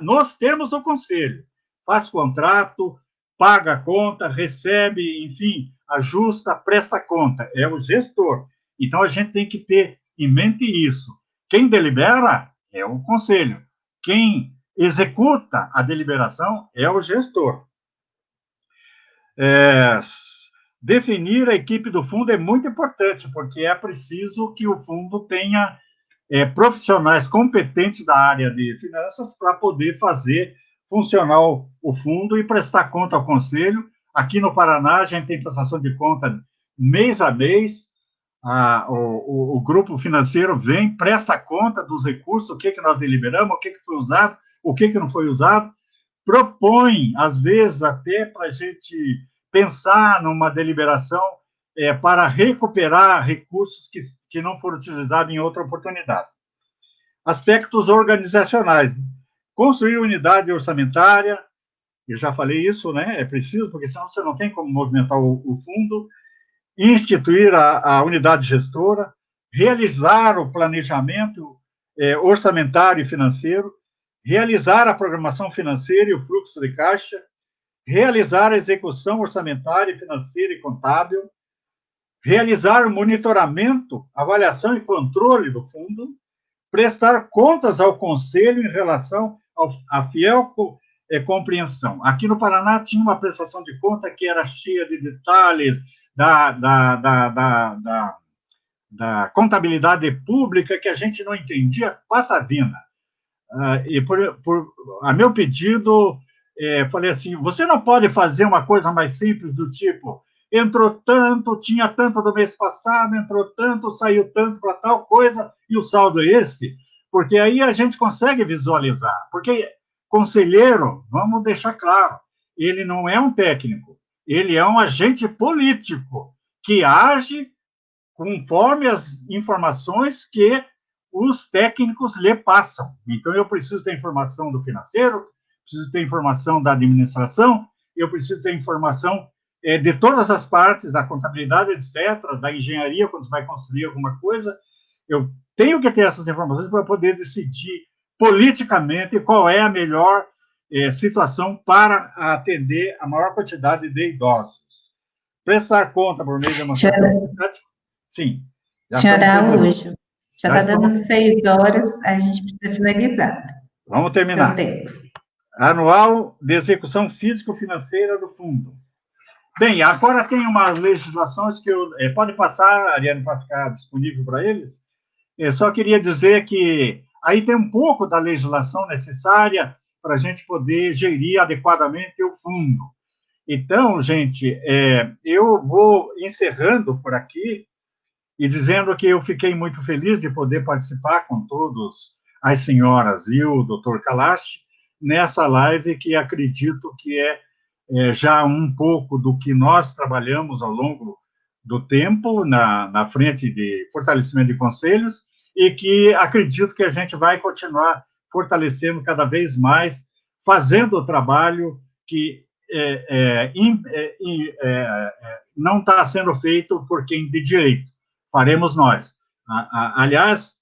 nos termos do conselho. Faz contrato, paga a conta, recebe, enfim, ajusta, presta conta. É o gestor. Então, a gente tem que ter em mente isso. Quem delibera é o conselho. Quem executa a deliberação é o gestor. Definir a equipe do fundo é muito importante, porque é preciso que o fundo tenha profissionais competentes da área de finanças para poder fazer funcionar o fundo e prestar conta ao conselho. Aqui no Paraná, a gente tem prestação de conta mês a mês. O grupo financeiro vem, presta conta dos recursos, o que nós deliberamos, o que foi usado, o que não foi usado, propõe, às vezes, até para a gente pensar numa deliberação para recuperar recursos que não foram utilizados em outra oportunidade. Aspectos organizacionais. Construir unidade orçamentária, eu já falei isso, né? É preciso, porque senão você não tem como movimentar o fundo. Instituir a unidade gestora, realizar o planejamento orçamentário e financeiro, realizar a programação financeira e o fluxo de caixa, realizar a execução orçamentária, financeira e contábil, realizar o monitoramento, avaliação e controle do fundo, prestar contas ao conselho em relação à fiel compreensão. Aqui no Paraná tinha uma prestação de conta que era cheia de detalhes da contabilidade pública que a gente não entendia patavina. E a meu pedido, falei assim, você não pode fazer uma coisa mais simples do tipo, entrou tanto, tinha tanto do mês passado, entrou tanto, saiu tanto para tal coisa, e o saldo é esse? Porque aí a gente consegue visualizar. Porque conselheiro, vamos deixar claro, ele não é um técnico, ele é um agente político que age conforme as informações que os técnicos lhe passam. Então, eu preciso ter informação do financeiro, preciso ter informação da administração, eu preciso ter informação de todas as partes, da contabilidade, etc., da engenharia, quando você vai construir alguma coisa. Eu tenho que ter essas informações para poder decidir politicamente qual é a melhor situação para atender a maior quantidade de idosos. Prestar conta por meio de uma... Sim. Senhor Araújo, já está dando 6 horas, a gente precisa finalizar. Vamos terminar. Anual de execução físico-financeira do fundo. Bem, agora tem umas legislações que pode passar, Ariane, para ficar disponível para eles. Eu só queria dizer que aí tem um pouco da legislação necessária para a gente poder gerir adequadamente o fundo. Então, gente, eu vou encerrando por aqui e dizendo que eu fiquei muito feliz de poder participar com todas as senhoras e o Dr. Kalash nessa live que acredito que já um pouco do que nós trabalhamos ao longo do tempo na frente de fortalecimento de conselhos e que acredito que a gente vai continuar fortalecendo cada vez mais, fazendo o trabalho que não está sendo feito por quem de direito. Faremos nós. Aliás,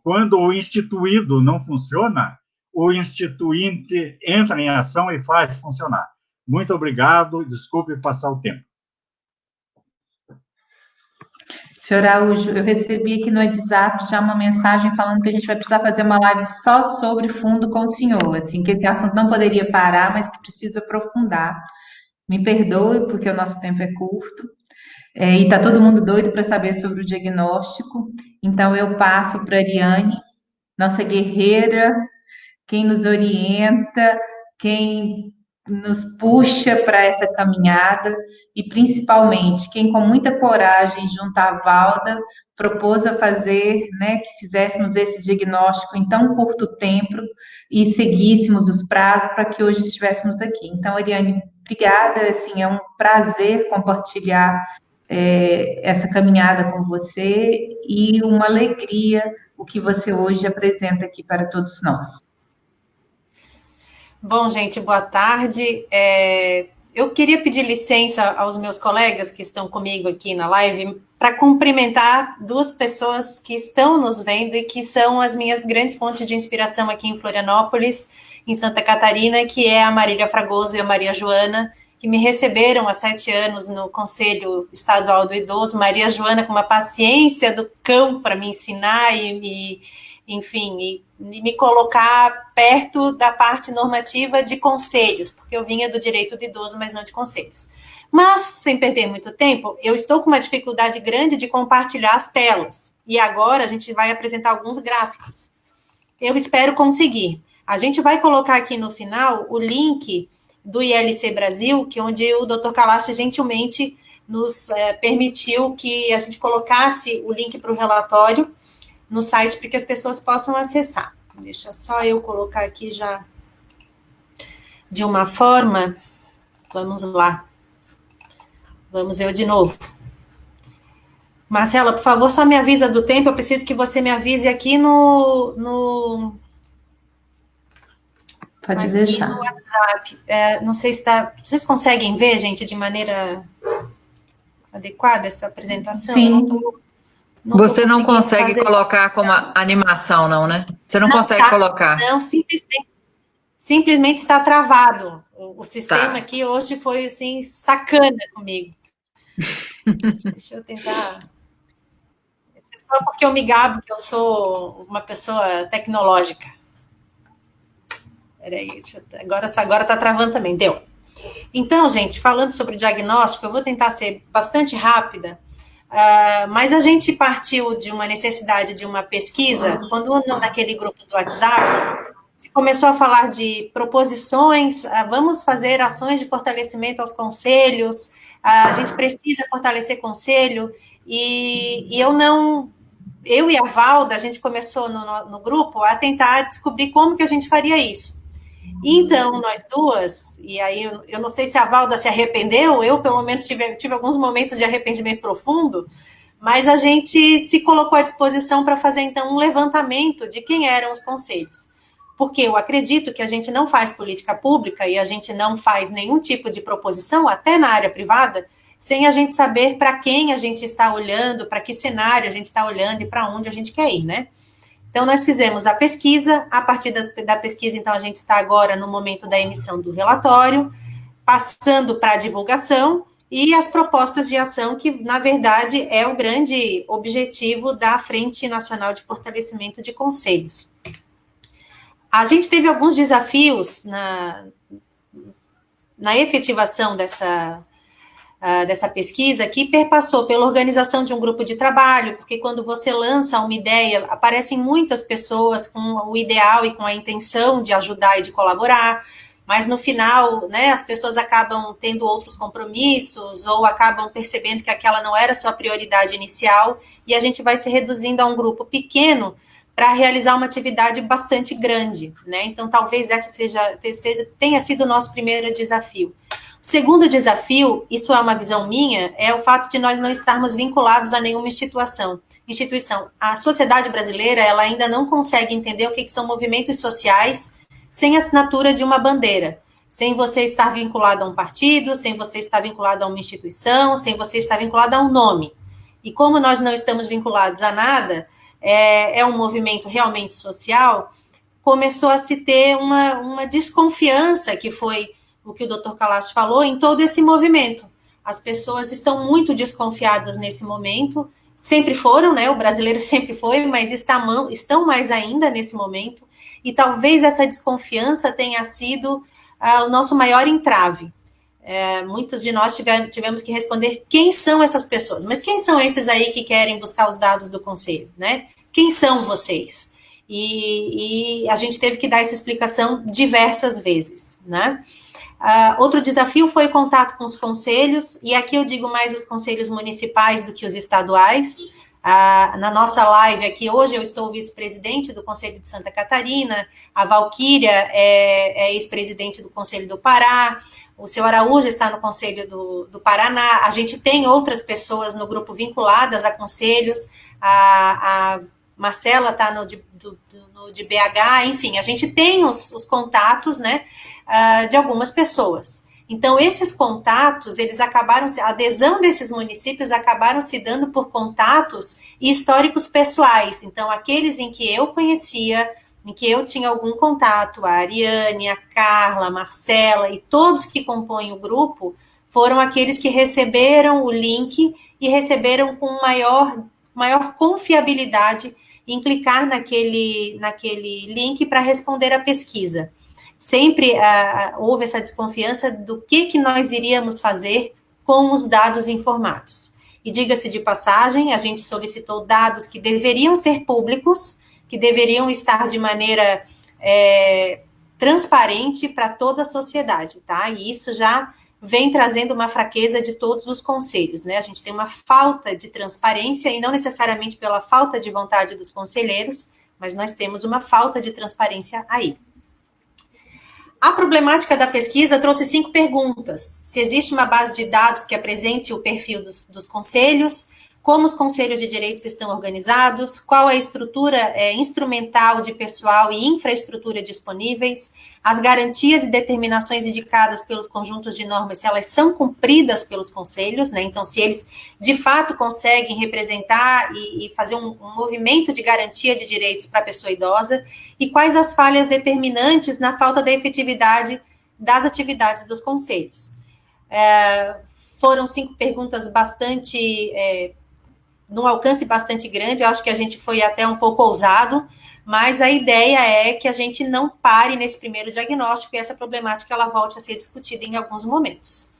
quando o instituído não funciona, o instituinte entra em ação e faz funcionar. Muito obrigado, desculpe passar o tempo. Senhor Araújo, eu recebi aqui no WhatsApp já uma mensagem falando que a gente vai precisar fazer uma live só sobre fundo com o senhor, assim, que esse assunto não poderia parar, mas que precisa aprofundar. Me perdoe, porque o nosso tempo é curto, e está todo mundo doido para saber sobre o diagnóstico, então eu passo para a Ariane, nossa guerreira, quem nos orienta, quem nos puxa para essa caminhada e, principalmente, quem com muita coragem, junto à Valda, propôs a fazer, né, que fizéssemos esse diagnóstico em tão curto tempo e seguíssemos os prazos para que hoje estivéssemos aqui. Então, Ariane, obrigada, assim, é um prazer compartilhar essa caminhada com você e uma alegria o que você hoje apresenta aqui para todos nós. Bom, gente, boa tarde. Eu queria pedir licença aos meus colegas que estão comigo aqui na live para cumprimentar duas pessoas que estão nos vendo e que são as minhas grandes fontes de inspiração aqui em Florianópolis, em Santa Catarina, que é a Marília Fragoso e a Maria Joana, que me receberam há 7 anos no Conselho Estadual do Idoso. Maria Joana com uma paciência do cão para me ensinar enfim, e me colocar perto da parte normativa de conselhos, porque eu vinha do direito do idoso, mas não de conselhos. Mas, sem perder muito tempo, eu estou com uma dificuldade grande de compartilhar as telas, e agora a gente vai apresentar alguns gráficos. Eu espero conseguir. A gente vai colocar aqui no final o link do ILC Brasil, que onde o Dr. Kalash gentilmente nos permitiu que a gente colocasse o link para o relatório no site para que as pessoas possam acessar. Deixa só eu colocar aqui já de uma forma. Vamos lá. Vamos eu de novo. Marcela, por favor, só me avisa do tempo. Eu preciso que você me avise aqui no Pode deixar. No WhatsApp. Não sei se está. Vocês conseguem ver, gente, de maneira adequada essa apresentação? Sim. Você não consegue colocar como animação, não, né? Você não consegue colocar. Não, simplesmente está travado. O sistema aqui hoje foi, assim, sacana comigo. Deixa eu tentar. Isso é só porque eu me gabo que eu sou uma pessoa tecnológica. Peraí, agora está travando também. Deu. Então, gente, falando sobre o diagnóstico, eu vou tentar ser bastante rápida. Mas a gente partiu de uma necessidade de uma pesquisa, quando naquele grupo do WhatsApp, se começou a falar de proposições, vamos fazer ações de fortalecimento aos conselhos, a gente precisa fortalecer conselho, e eu e a Valda, a gente começou no grupo a tentar descobrir como que a gente faria isso. Então, nós duas, e aí eu não sei se a Valda se arrependeu, eu pelo menos tive alguns momentos de arrependimento profundo, mas a gente se colocou à disposição para fazer, então, um levantamento de quem eram os conselhos. Porque eu acredito que a gente não faz política pública e a gente não faz nenhum tipo de proposição, até na área privada, sem a gente saber para quem a gente está olhando, para que cenário a gente está olhando e para onde a gente quer ir, né? Então, nós fizemos a pesquisa, a partir da pesquisa, então, a gente está agora no momento da emissão do relatório, passando para a divulgação e as propostas de ação, que, na verdade, é o grande objetivo da Frente Nacional de Fortalecimento de Conselhos. A gente teve alguns desafios na efetivação dessa pesquisa, que perpassou pela organização de um grupo de trabalho, porque quando você lança uma ideia, aparecem muitas pessoas com o ideal e com a intenção de ajudar e de colaborar, mas no final, né, as pessoas acabam tendo outros compromissos, ou acabam percebendo que aquela não era a sua prioridade inicial, e a gente vai se reduzindo a um grupo pequeno para realizar uma atividade bastante grande, né? Então, talvez essa tenha sido o nosso primeiro desafio. O segundo desafio, isso é uma visão minha, é o fato de nós não estarmos vinculados a nenhuma instituição. A sociedade brasileira, ela ainda não consegue entender o que são movimentos sociais sem a assinatura de uma bandeira, sem você estar vinculado a um partido, sem você estar vinculado a uma instituição, sem você estar vinculado a um nome. E como nós não estamos vinculados a nada, é um movimento realmente social, começou a se ter uma desconfiança, que foi o que o Dr. Kalash falou, em todo esse movimento. As pessoas estão muito desconfiadas nesse momento, sempre foram, né? O brasileiro sempre foi, mas estão mais ainda nesse momento, e talvez essa desconfiança tenha sido o nosso maior entrave. Muitos de nós tivemos que responder quem são essas pessoas, mas quem são esses aí que querem buscar os dados do conselho, né? Quem são vocês? e a gente teve que dar essa explicação diversas vezes, né? Outro desafio foi o contato com os conselhos, e aqui eu digo mais os conselhos municipais do que os estaduais. Na nossa live aqui hoje, eu estou vice-presidente do Conselho de Santa Catarina, a Valquíria é ex-presidente do Conselho do Pará, o seu Araújo está no Conselho do Paraná, a gente tem outras pessoas no grupo vinculadas a conselhos, a Marcela está no de BH, enfim, a gente tem os contatos, né, de algumas pessoas. Então, esses contatos, a adesão desses municípios acabaram se dando por contatos históricos pessoais. Então, aqueles em que eu conhecia, em que eu tinha algum contato, a Ariane, a Carla, a Marcela e todos que compõem o grupo, foram aqueles que receberam o link e receberam com maior confiabilidade em clicar naquele link para responder a pesquisa. Sempre houve essa desconfiança do que nós iríamos fazer com os dados informados. E diga-se de passagem, a gente solicitou dados que deveriam ser públicos, que deveriam estar de maneira transparente para toda a sociedade, tá? E isso já vem trazendo uma fraqueza de todos os conselhos, né? A gente tem uma falta de transparência, e não necessariamente pela falta de vontade dos conselheiros, mas nós temos uma falta de transparência aí. A problemática da pesquisa trouxe 5 perguntas. Se existe uma base de dados que apresente o perfil dos conselhos, como os conselhos de direitos estão organizados, qual a estrutura instrumental de pessoal e infraestrutura disponíveis, as garantias e determinações indicadas pelos conjuntos de normas, se elas são cumpridas pelos conselhos, né? Então, se eles de fato conseguem representar e fazer um movimento de garantia de direitos para a pessoa idosa, e quais as falhas determinantes na falta da efetividade das atividades dos conselhos. Foram 5 perguntas bastante num alcance bastante grande, eu acho que a gente foi até um pouco ousado, mas a ideia é que a gente não pare nesse primeiro diagnóstico e essa problemática ela volte a ser discutida em alguns momentos.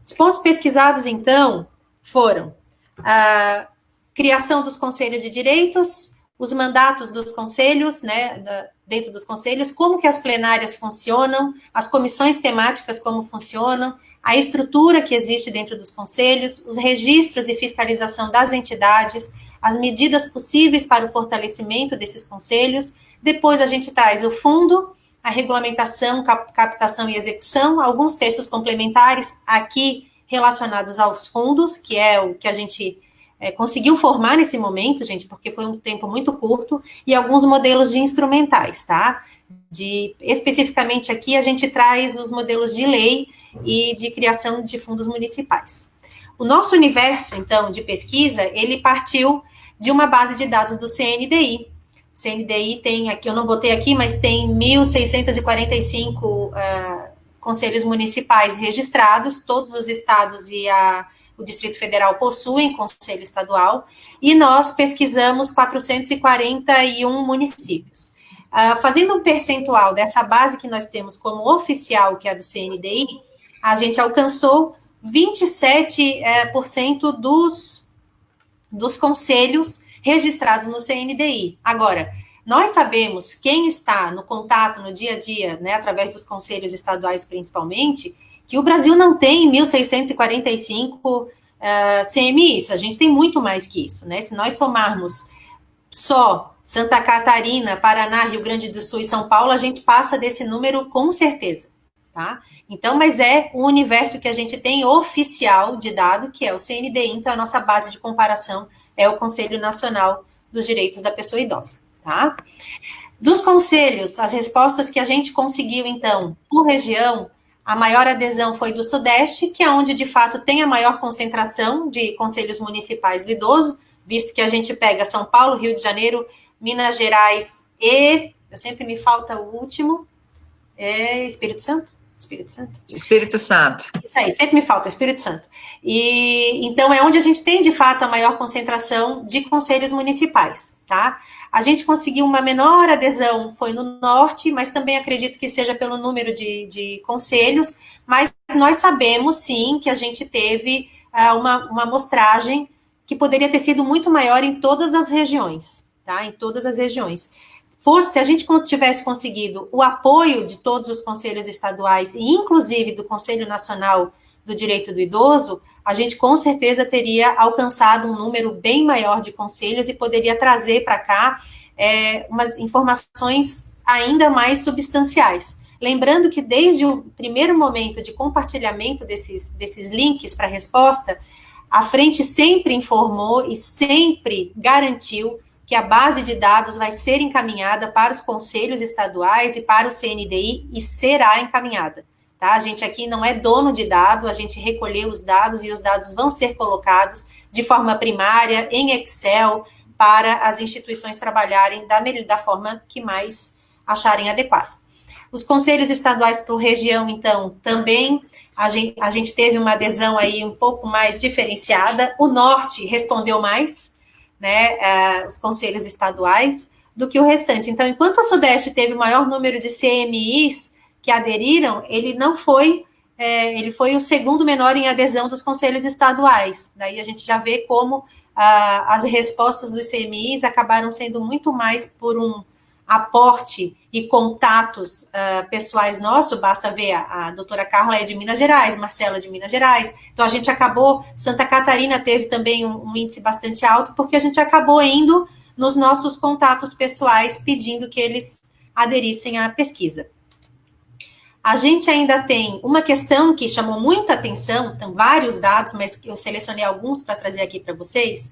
Os pontos pesquisados, então, foram a criação dos conselhos de direitos, os mandatos dos conselhos, né, dentro dos conselhos, como que as plenárias funcionam, as comissões temáticas como funcionam, a estrutura que existe dentro dos conselhos, os registros e fiscalização das entidades, as medidas possíveis para o fortalecimento desses conselhos. Depois a gente traz o fundo, a regulamentação, captação e execução, alguns textos complementares aqui relacionados aos fundos, que é o que a gente conseguiu formar nesse momento, gente, porque foi um tempo muito curto, e alguns modelos de instrumentais, tá? Especificamente aqui, a gente traz os modelos de lei e de criação de fundos municipais. O nosso universo, então, de pesquisa, ele partiu de uma base de dados do CNDI. O CNDI tem, aqui eu não botei aqui, mas tem 1.645 conselhos municipais registrados, todos os estados e o Distrito Federal possuem conselho estadual, e nós pesquisamos 441 municípios. Fazendo um percentual dessa base que nós temos como oficial, que é a do CNDI, a gente alcançou 27% dos conselhos registrados no CNDI. Agora, nós sabemos quem está no contato, no dia a dia, né, através dos conselhos estaduais principalmente, que o Brasil não tem 1.645 CMIs, a gente tem muito mais que isso, né? Se nós somarmos só Santa Catarina, Paraná, Rio Grande do Sul e São Paulo, a gente passa desse número com certeza, tá? Então, mas é o universo que a gente tem oficial de dado, que é o CNDI, então a nossa base de comparação é o Conselho Nacional dos Direitos da Pessoa Idosa, tá? Dos conselhos, as respostas que a gente conseguiu, então, por região, a maior adesão foi do Sudeste, que é onde, de fato, tem a maior concentração de conselhos municipais do idoso, visto que a gente pega São Paulo, Rio de Janeiro, Minas Gerais e, eu sempre me falta o último, Espírito Santo? Espírito Santo? Espírito Santo. Isso aí, sempre me falta, Espírito Santo. E, então, é onde a gente tem, de fato, a maior concentração de conselhos municipais, tá? A gente conseguiu uma menor adesão, foi no norte, mas também acredito que seja pelo número de conselhos, mas nós sabemos, sim, que a gente teve uma amostragem que poderia ter sido muito maior em todas as regiões, tá? Em todas as regiões. se a gente tivesse conseguido o apoio de todos os conselhos estaduais, e inclusive do Conselho Nacional do Direito do Idoso, a gente com certeza teria alcançado um número bem maior de conselhos e poderia trazer para cá umas informações ainda mais substanciais. Lembrando que desde o primeiro momento de compartilhamento desses links para resposta, a frente sempre informou e sempre garantiu que a base de dados vai ser encaminhada para os conselhos estaduais e para o CNDI e será encaminhada. Tá? A gente aqui não é dono de dado, a gente recolheu os dados e os dados vão ser colocados de forma primária, em Excel, para as instituições trabalharem da forma que mais acharem adequada. Os conselhos estaduais por região, então, também a gente teve uma adesão aí um pouco mais diferenciada. O Norte respondeu mais, né, os conselhos estaduais, do que o restante. Então, enquanto o Sudeste teve o maior número de CMIs que aderiram, ele foi o segundo menor em adesão dos conselhos estaduais. Daí a gente já vê como as respostas dos CMIs acabaram sendo muito mais por um aporte e contatos pessoais nossos, basta ver, a doutora Carla é de Minas Gerais, Marcela de Minas Gerais, então a gente acabou, Santa Catarina teve também um índice bastante alto, porque a gente acabou indo nos nossos contatos pessoais, pedindo que eles aderissem à pesquisa. A gente ainda tem uma questão que chamou muita atenção, tem vários dados, mas eu selecionei alguns para trazer aqui para vocês,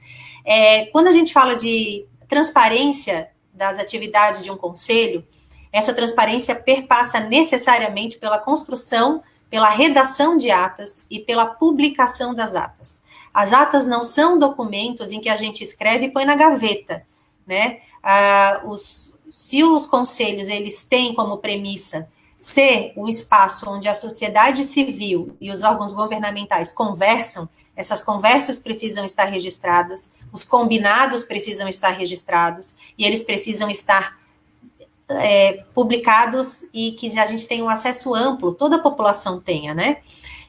quando a gente fala de transparência das atividades de um conselho, essa transparência perpassa necessariamente pela construção, pela redação de atas e pela publicação das atas. As atas não são documentos em que a gente escreve e põe na gaveta, né? Se os conselhos, eles têm como premissa ser um espaço onde a sociedade civil e os órgãos governamentais conversam, essas conversas precisam estar registradas, os combinados precisam estar registrados, e eles precisam estar publicados e que a gente tenha um acesso amplo, toda a população tenha, né?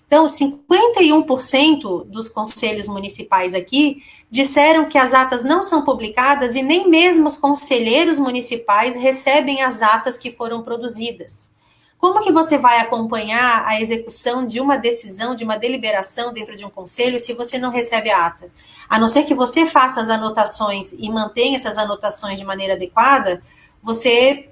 Então, 51% dos conselhos municipais aqui disseram que as atas não são publicadas e nem mesmo os conselheiros municipais recebem as atas que foram produzidas. Como que você vai acompanhar a execução de uma decisão, de uma deliberação dentro de um conselho se você não recebe a ata? A não ser que você faça as anotações e mantenha essas anotações de maneira adequada, você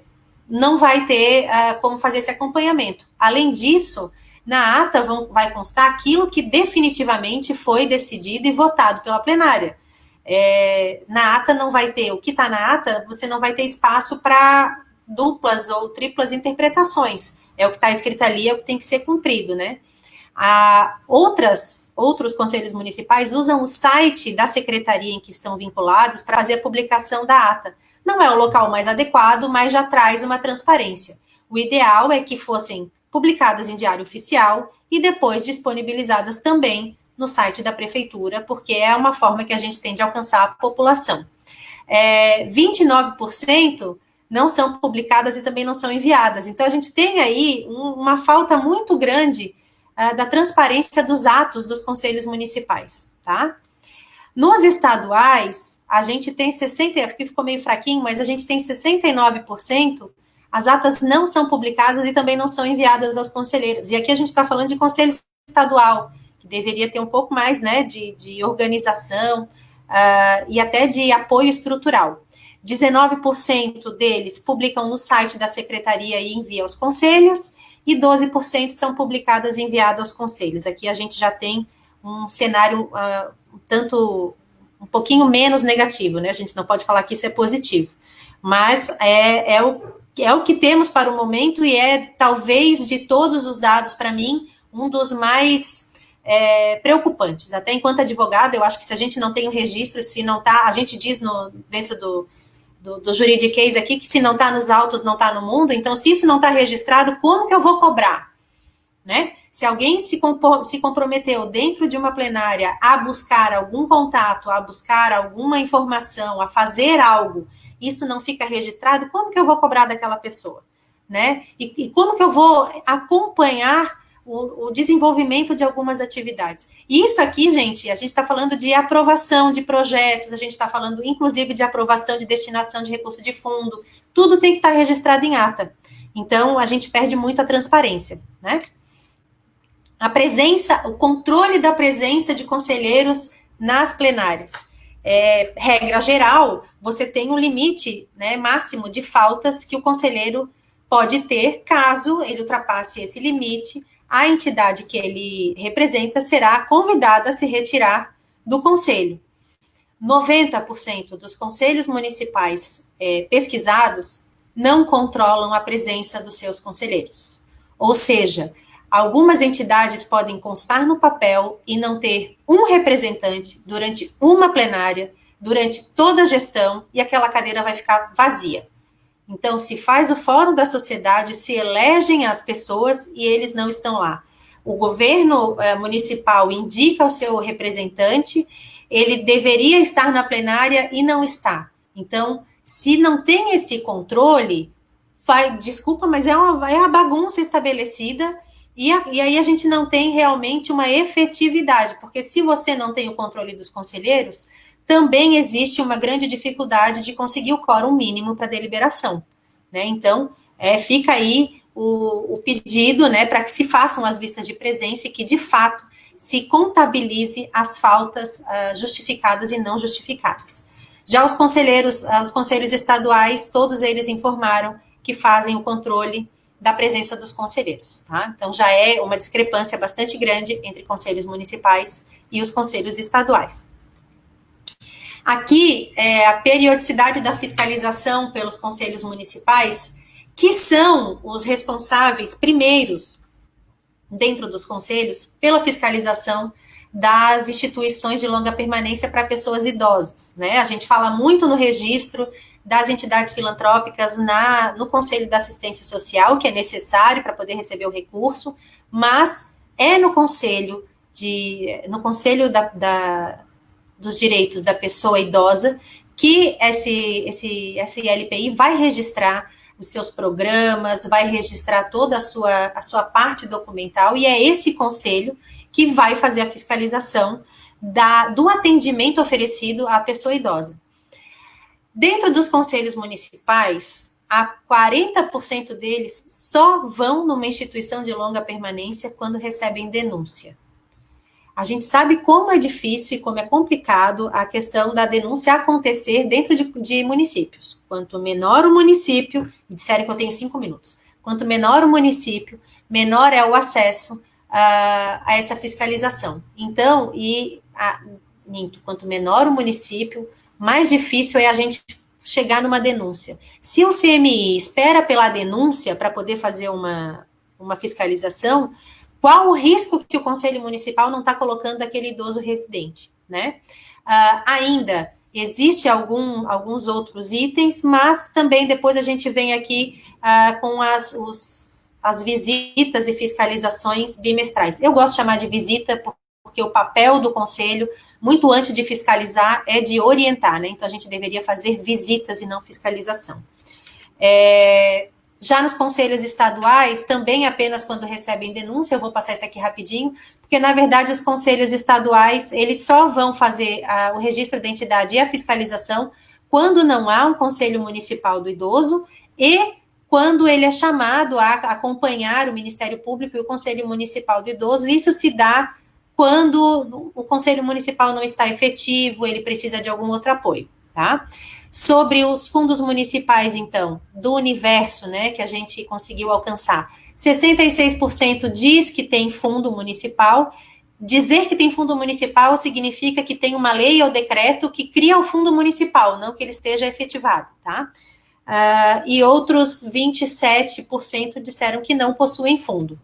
não vai ter como fazer esse acompanhamento. Além disso, na ata vai constar aquilo que definitivamente foi decidido e votado pela plenária. Na ata não vai ter, o que está na ata, você não vai ter espaço para duplas ou triplas interpretações. É o que está escrito ali, é o que tem que ser cumprido, né? Outros conselhos municipais usam o site da secretaria em que estão vinculados para fazer a publicação da ata. Não é o local mais adequado, mas já traz uma transparência. O ideal é que fossem publicadas em diário oficial e depois disponibilizadas também no site da prefeitura, porque é uma forma que a gente tem de alcançar a população. 29% não são publicadas e também não são enviadas. Então, a gente tem aí uma falta muito grande da transparência dos atos dos conselhos municipais, tá? Nos estaduais, a gente tem aqui ficou meio fraquinho, mas a gente tem 69%, as atas não são publicadas e também não são enviadas aos conselheiros. E aqui a gente está falando de conselho estadual, que deveria ter um pouco mais, né, de organização e até de apoio estrutural. 19% deles publicam no site da secretaria e enviam aos conselhos, e 12% são publicadas e enviadas aos conselhos. Aqui a gente já tem um cenário um pouquinho menos negativo, né? A gente não pode falar que isso é positivo, mas é o que temos para o momento e talvez, de todos os dados, para mim, um dos mais preocupantes. Até enquanto advogada, eu acho que se a gente não tem o registro, se não está, a gente diz dentro do juridiquês aqui, que se não está nos autos, não está no mundo. Então, se isso não está registrado, como que eu vou cobrar? Né? Se alguém se comprometeu dentro de uma plenária a buscar algum contato, a buscar alguma informação, a fazer algo, isso não fica registrado, como que eu vou cobrar daquela pessoa? Né? E como que eu vou acompanhar o desenvolvimento de algumas atividades. E isso aqui, gente, a gente está falando de aprovação de projetos, a gente está falando, inclusive, de aprovação de destinação de recurso de fundo, tudo tem que estar registrado em ata. Então, a gente perde muito a transparência, né? A presença, o controle da presença de conselheiros nas plenárias. Regra geral, você tem um limite, né, máximo de faltas que o conselheiro pode ter, caso ele ultrapasse esse limite, a entidade que ele representa será convidada a se retirar do conselho. 90% dos conselhos municipais pesquisados não controlam a presença dos seus conselheiros. Ou seja, algumas entidades podem constar no papel e não ter um representante durante uma plenária, durante toda a gestão, e aquela cadeira vai ficar vazia. Então, se faz o fórum da sociedade, se elegem as pessoas e eles não estão lá. O governo municipal indica o seu representante, ele deveria estar na plenária e não está. Então, se não tem esse controle, desculpa, mas é uma bagunça estabelecida, e aí a gente não tem realmente uma efetividade, porque se você não tem o controle dos conselheiros, também existe uma grande dificuldade de conseguir o quórum mínimo para deliberação, né? Então, fica aí o pedido, né, para que se façam as listas de presença e que, de fato, se contabilize as faltas justificadas e não justificadas. Já os conselhos estaduais, todos eles informaram que fazem o controle da presença dos conselheiros, tá? Então, já é uma discrepância bastante grande entre conselhos municipais e os conselhos estaduais. Aqui, a periodicidade da fiscalização pelos conselhos municipais, que são os responsáveis primeiros, dentro dos conselhos, pela fiscalização das instituições de longa permanência para pessoas idosas, né? A gente fala muito no registro das entidades filantrópicas no Conselho da Assistência Social, que é necessário para poder receber o recurso, mas no Conselho dos Direitos da Pessoa Idosa que esse LPI vai registrar os seus programas, vai registrar toda a sua parte documental, e é esse conselho que vai fazer a fiscalização do atendimento oferecido à pessoa idosa. Dentro dos conselhos municipais, 40% deles só vão numa instituição de longa permanência quando recebem denúncia. A gente sabe como é difícil e como é complicado a questão da denúncia acontecer dentro de municípios. Quanto menor o município, me disseram que eu tenho 5 minutos, quanto menor o município, menor é o acesso a essa fiscalização. Então, quanto menor o município, mais difícil é a gente chegar numa denúncia. Se o CMI espera pela denúncia para poder fazer uma fiscalização, qual o risco que o Conselho Municipal não está colocando aquele idoso residente, né? Ainda existe alguns outros itens, mas também depois a gente vem aqui com as visitas e fiscalizações bimestrais. Eu gosto de chamar de visita porque o papel do Conselho, muito antes de fiscalizar, é de orientar, né? Então, a gente deveria fazer visitas e não fiscalização. Já nos conselhos estaduais, também apenas quando recebem denúncia, eu vou passar isso aqui rapidinho, porque, na verdade, os conselhos estaduais, eles só vão fazer o registro da entidade e a fiscalização quando não há um conselho municipal do idoso e quando ele é chamado a acompanhar o Ministério Público e o Conselho Municipal do Idoso. Isso se dá quando o Conselho Municipal não está efetivo, ele precisa de algum outro apoio, tá? Sobre os fundos municipais, então, do universo, né, que a gente conseguiu alcançar, 66% diz que tem fundo municipal. Dizer que tem fundo municipal significa que tem uma lei ou decreto que cria o fundo municipal, não que ele esteja efetivado, tá? E outros 27% disseram que não possuem fundo.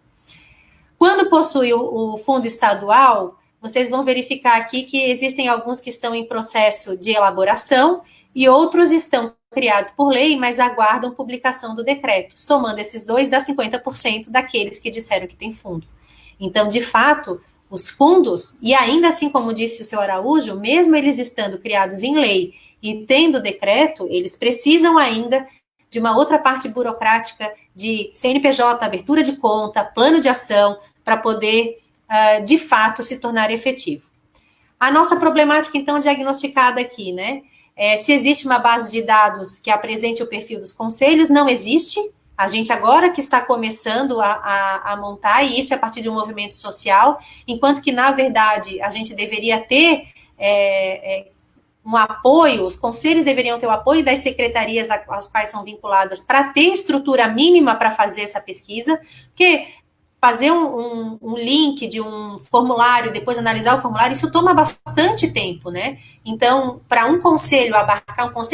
Quando possui o fundo estadual, vocês vão verificar aqui que existem alguns que estão em processo de elaboração e outros estão criados por lei, mas aguardam publicação do decreto. Somando esses dois, dá 50% daqueles que disseram que tem fundo. Então, de fato, os fundos, e ainda assim, como disse o senhor Araújo, mesmo eles estando criados em lei e tendo decreto, eles precisam ainda de uma outra parte burocrática de CNPJ, abertura de conta, plano de ação, para poder, de fato, se tornar efetivo. A nossa problemática, então, diagnosticada aqui, né? Se existe uma base de dados que apresente o perfil dos conselhos, não existe. A gente agora que está começando a montar, e isso é a partir de um movimento social, enquanto que, na verdade, a gente deveria ter um apoio, os conselhos deveriam ter o apoio das secretarias às quais são vinculadas para ter estrutura mínima para fazer essa pesquisa, porque fazer um link de um formulário, depois analisar o formulário, isso toma bastante tempo, né? Então, para um conselho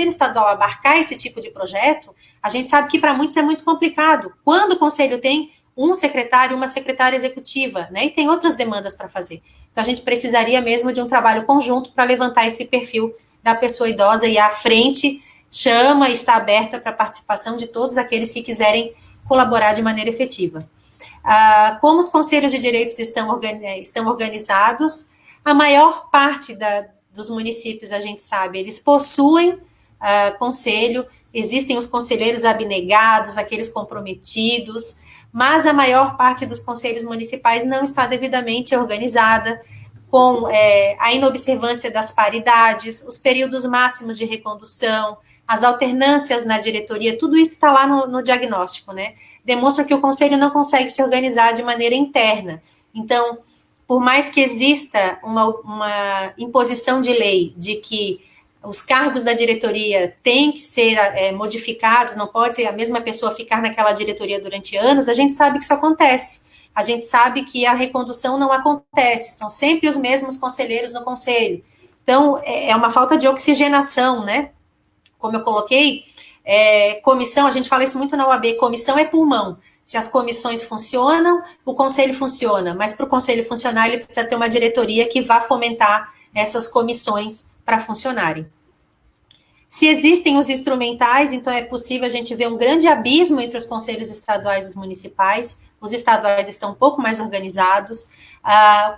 estadual abarcar esse tipo de projeto, a gente sabe que para muitos é muito complicado. Quando o conselho tem um secretário, uma secretária executiva, né? E tem outras demandas para fazer. Então, a gente precisaria mesmo de um trabalho conjunto para levantar esse perfil da pessoa idosa, e a frente chama e está aberta para a participação de todos aqueles que quiserem colaborar de maneira efetiva. Como os conselhos de direitos estão organizados, a maior parte dos municípios, a gente sabe, eles possuem conselho, existem os conselheiros abnegados, aqueles comprometidos, mas a maior parte dos conselhos municipais não está devidamente organizada, com a inobservância das paridades, os períodos máximos de recondução, as alternâncias na diretoria, tudo isso está lá no diagnóstico, né? Demonstra que o conselho não consegue se organizar de maneira interna. Então, por mais que exista uma imposição de lei de que os cargos da diretoria têm que ser modificados, não pode ser a mesma pessoa ficar naquela diretoria durante anos, a gente sabe que isso acontece. A gente sabe que a recondução não acontece, são sempre os mesmos conselheiros no conselho. Então, é uma falta de oxigenação, né? Como eu coloquei, comissão, a gente fala isso muito na UAB, comissão é pulmão. Se as comissões funcionam, o conselho funciona, mas para o conselho funcionar, ele precisa ter uma diretoria que vá fomentar essas comissões para funcionarem. Se existem os instrumentais, então é possível a gente ver um grande abismo entre os conselhos estaduais e os municipais. Os estaduais estão um pouco mais organizados.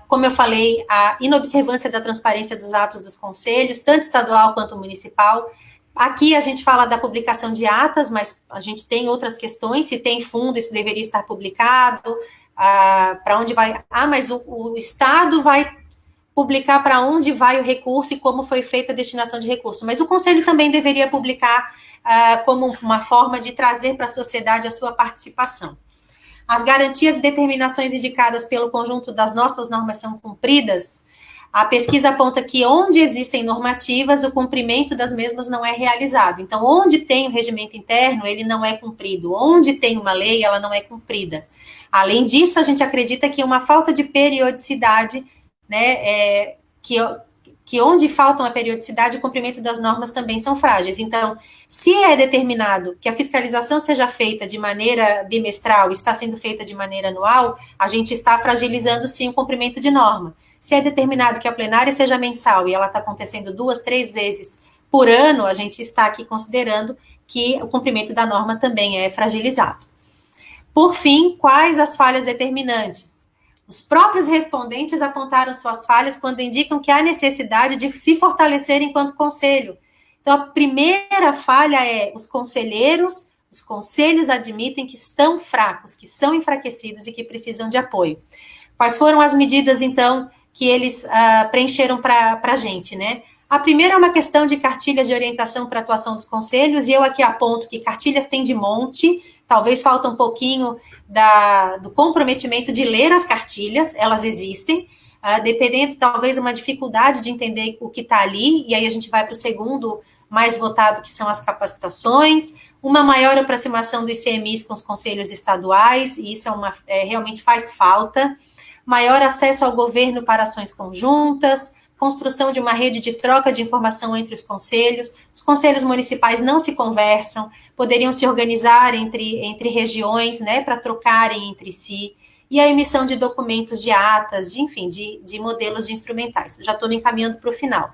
Como eu falei, a inobservância da transparência dos atos dos conselhos, tanto estadual quanto municipal. Aqui a gente fala da publicação de atas, mas a gente tem outras questões. Se tem fundo, isso deveria estar publicado. Para onde vai? Mas o Estado vai publicar para onde vai o recurso e como foi feita a destinação de recurso. Mas o Conselho também deveria publicar como uma forma de trazer para a sociedade a sua participação. As garantias e determinações indicadas pelo conjunto das nossas normas são cumpridas. A pesquisa aponta que onde existem normativas, o cumprimento das mesmas não é realizado. Então, onde tem o regimento interno, ele não é cumprido. Onde tem uma lei, ela não é cumprida. Além disso, a gente acredita que uma falta de periodicidade, né, que onde falta uma periodicidade, o cumprimento das normas também são frágeis. Então, se é determinado que a fiscalização seja feita de maneira bimestral, está sendo feita de maneira anual, a gente está fragilizando, sim, o cumprimento de norma. Se é determinado que a plenária seja mensal e ela está acontecendo 2, 3 vezes por ano, a gente está aqui considerando que o cumprimento da norma também é fragilizado. Por fim, quais as falhas determinantes? Os próprios respondentes apontaram suas falhas quando indicam que há necessidade de se fortalecer enquanto conselho. Então, a primeira falha é os conselheiros, os conselhos admitem que estão fracos, que são enfraquecidos e que precisam de apoio. Quais foram as medidas, então, que eles preencheram para a gente, né? A primeira é uma questão de cartilhas de orientação para a atuação dos conselhos, e eu aqui aponto que cartilhas tem de monte, talvez falta um pouquinho do comprometimento de ler as cartilhas, elas existem, dependendo, talvez, uma dificuldade de entender o que está ali, e aí a gente vai para o segundo mais votado, que são as capacitações, uma maior aproximação do ICMIs com os conselhos estaduais, e isso realmente faz falta, maior acesso ao governo para ações conjuntas, construção de uma rede de troca de informação entre os conselhos municipais não se conversam, poderiam se organizar entre regiões, né, para trocarem entre si, e a emissão de documentos, de atas, de modelos de instrumentais. Já estou me encaminhando para o final.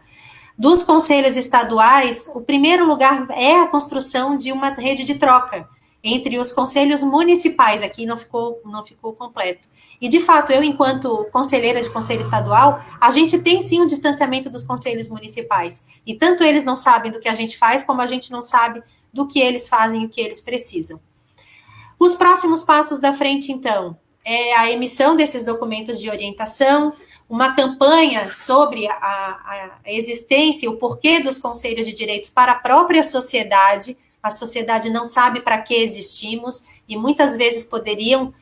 Dos conselhos estaduais, o primeiro lugar é a construção de uma rede de troca entre os conselhos municipais, aqui não ficou completo. E, de fato, eu, enquanto conselheira de conselho estadual, a gente tem, sim, um distanciamento dos conselhos municipais. E tanto eles não sabem do que a gente faz, como a gente não sabe do que eles fazem e o que eles precisam. Os próximos passos da frente, então. é a emissão desses documentos de orientação, uma campanha sobre a existência e o porquê dos conselhos de direitos para a própria sociedade. A sociedade não sabe para que existimos e muitas vezes poderiam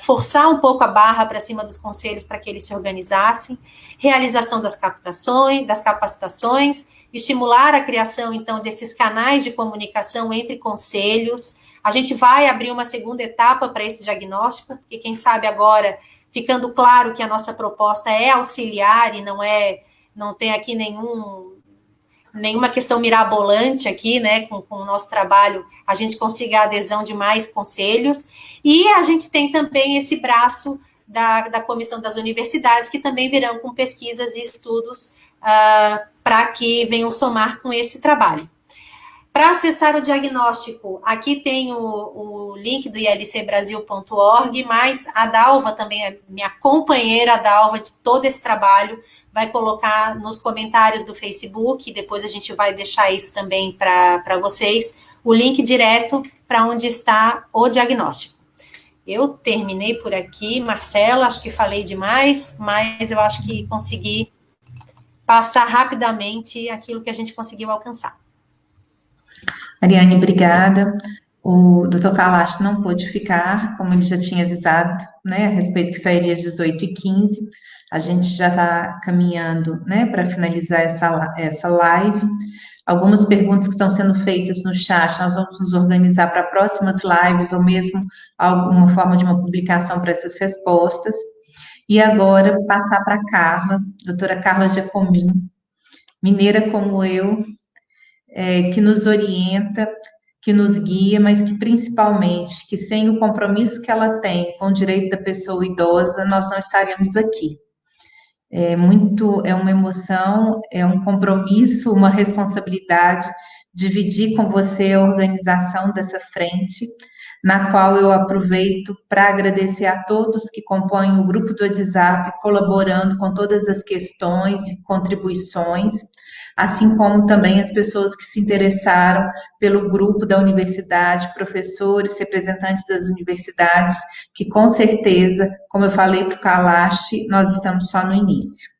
forçar um pouco a barra para cima dos conselhos para que eles se organizassem. Realização das capacitações, estimular a criação, então, desses canais de comunicação entre conselhos. A gente vai abrir uma segunda etapa para esse diagnóstico, porque quem sabe agora, ficando claro que a nossa proposta é auxiliar e não tem aqui nenhuma questão mirabolante aqui, né, com o nosso trabalho, a gente consiga a adesão de mais conselhos, e a gente tem também esse braço da Comissão das Universidades, que também virão com pesquisas e estudos para que venham somar com esse trabalho. Para acessar o diagnóstico, aqui tem o link do ilcbrasil.org, mas a Dalva também, é minha companheira, a Dalva, de todo esse trabalho, vai colocar nos comentários do Facebook, e depois a gente vai deixar isso também para vocês, o link direto para onde está o diagnóstico. Eu terminei por aqui, Marcela, acho que falei demais, mas eu acho que consegui passar rapidamente aquilo que a gente conseguiu alcançar. Ariane, obrigada. O doutor Kalash não pôde ficar, como ele já tinha avisado, né, a respeito que sairia às 18h15. A gente já está caminhando, né, para finalizar essa live. Algumas perguntas que estão sendo feitas no chat, nós vamos nos organizar para próximas lives, ou mesmo alguma forma de uma publicação para essas respostas. E agora, passar para a Carla, doutora Carla Giacomin, mineira como eu, que nos orienta, que nos guia, mas que principalmente, que sem o compromisso que ela tem com o direito da pessoa idosa, nós não estaríamos aqui. É uma emoção, é um compromisso, uma responsabilidade, dividir com você a organização dessa frente, na qual eu aproveito para agradecer a todos que compõem o grupo do WhatsApp, colaborando com todas as questões e contribuições, assim como também as pessoas que se interessaram pelo grupo da universidade, professores, representantes das universidades, que com certeza, como eu falei para o Kalash, nós estamos só no início.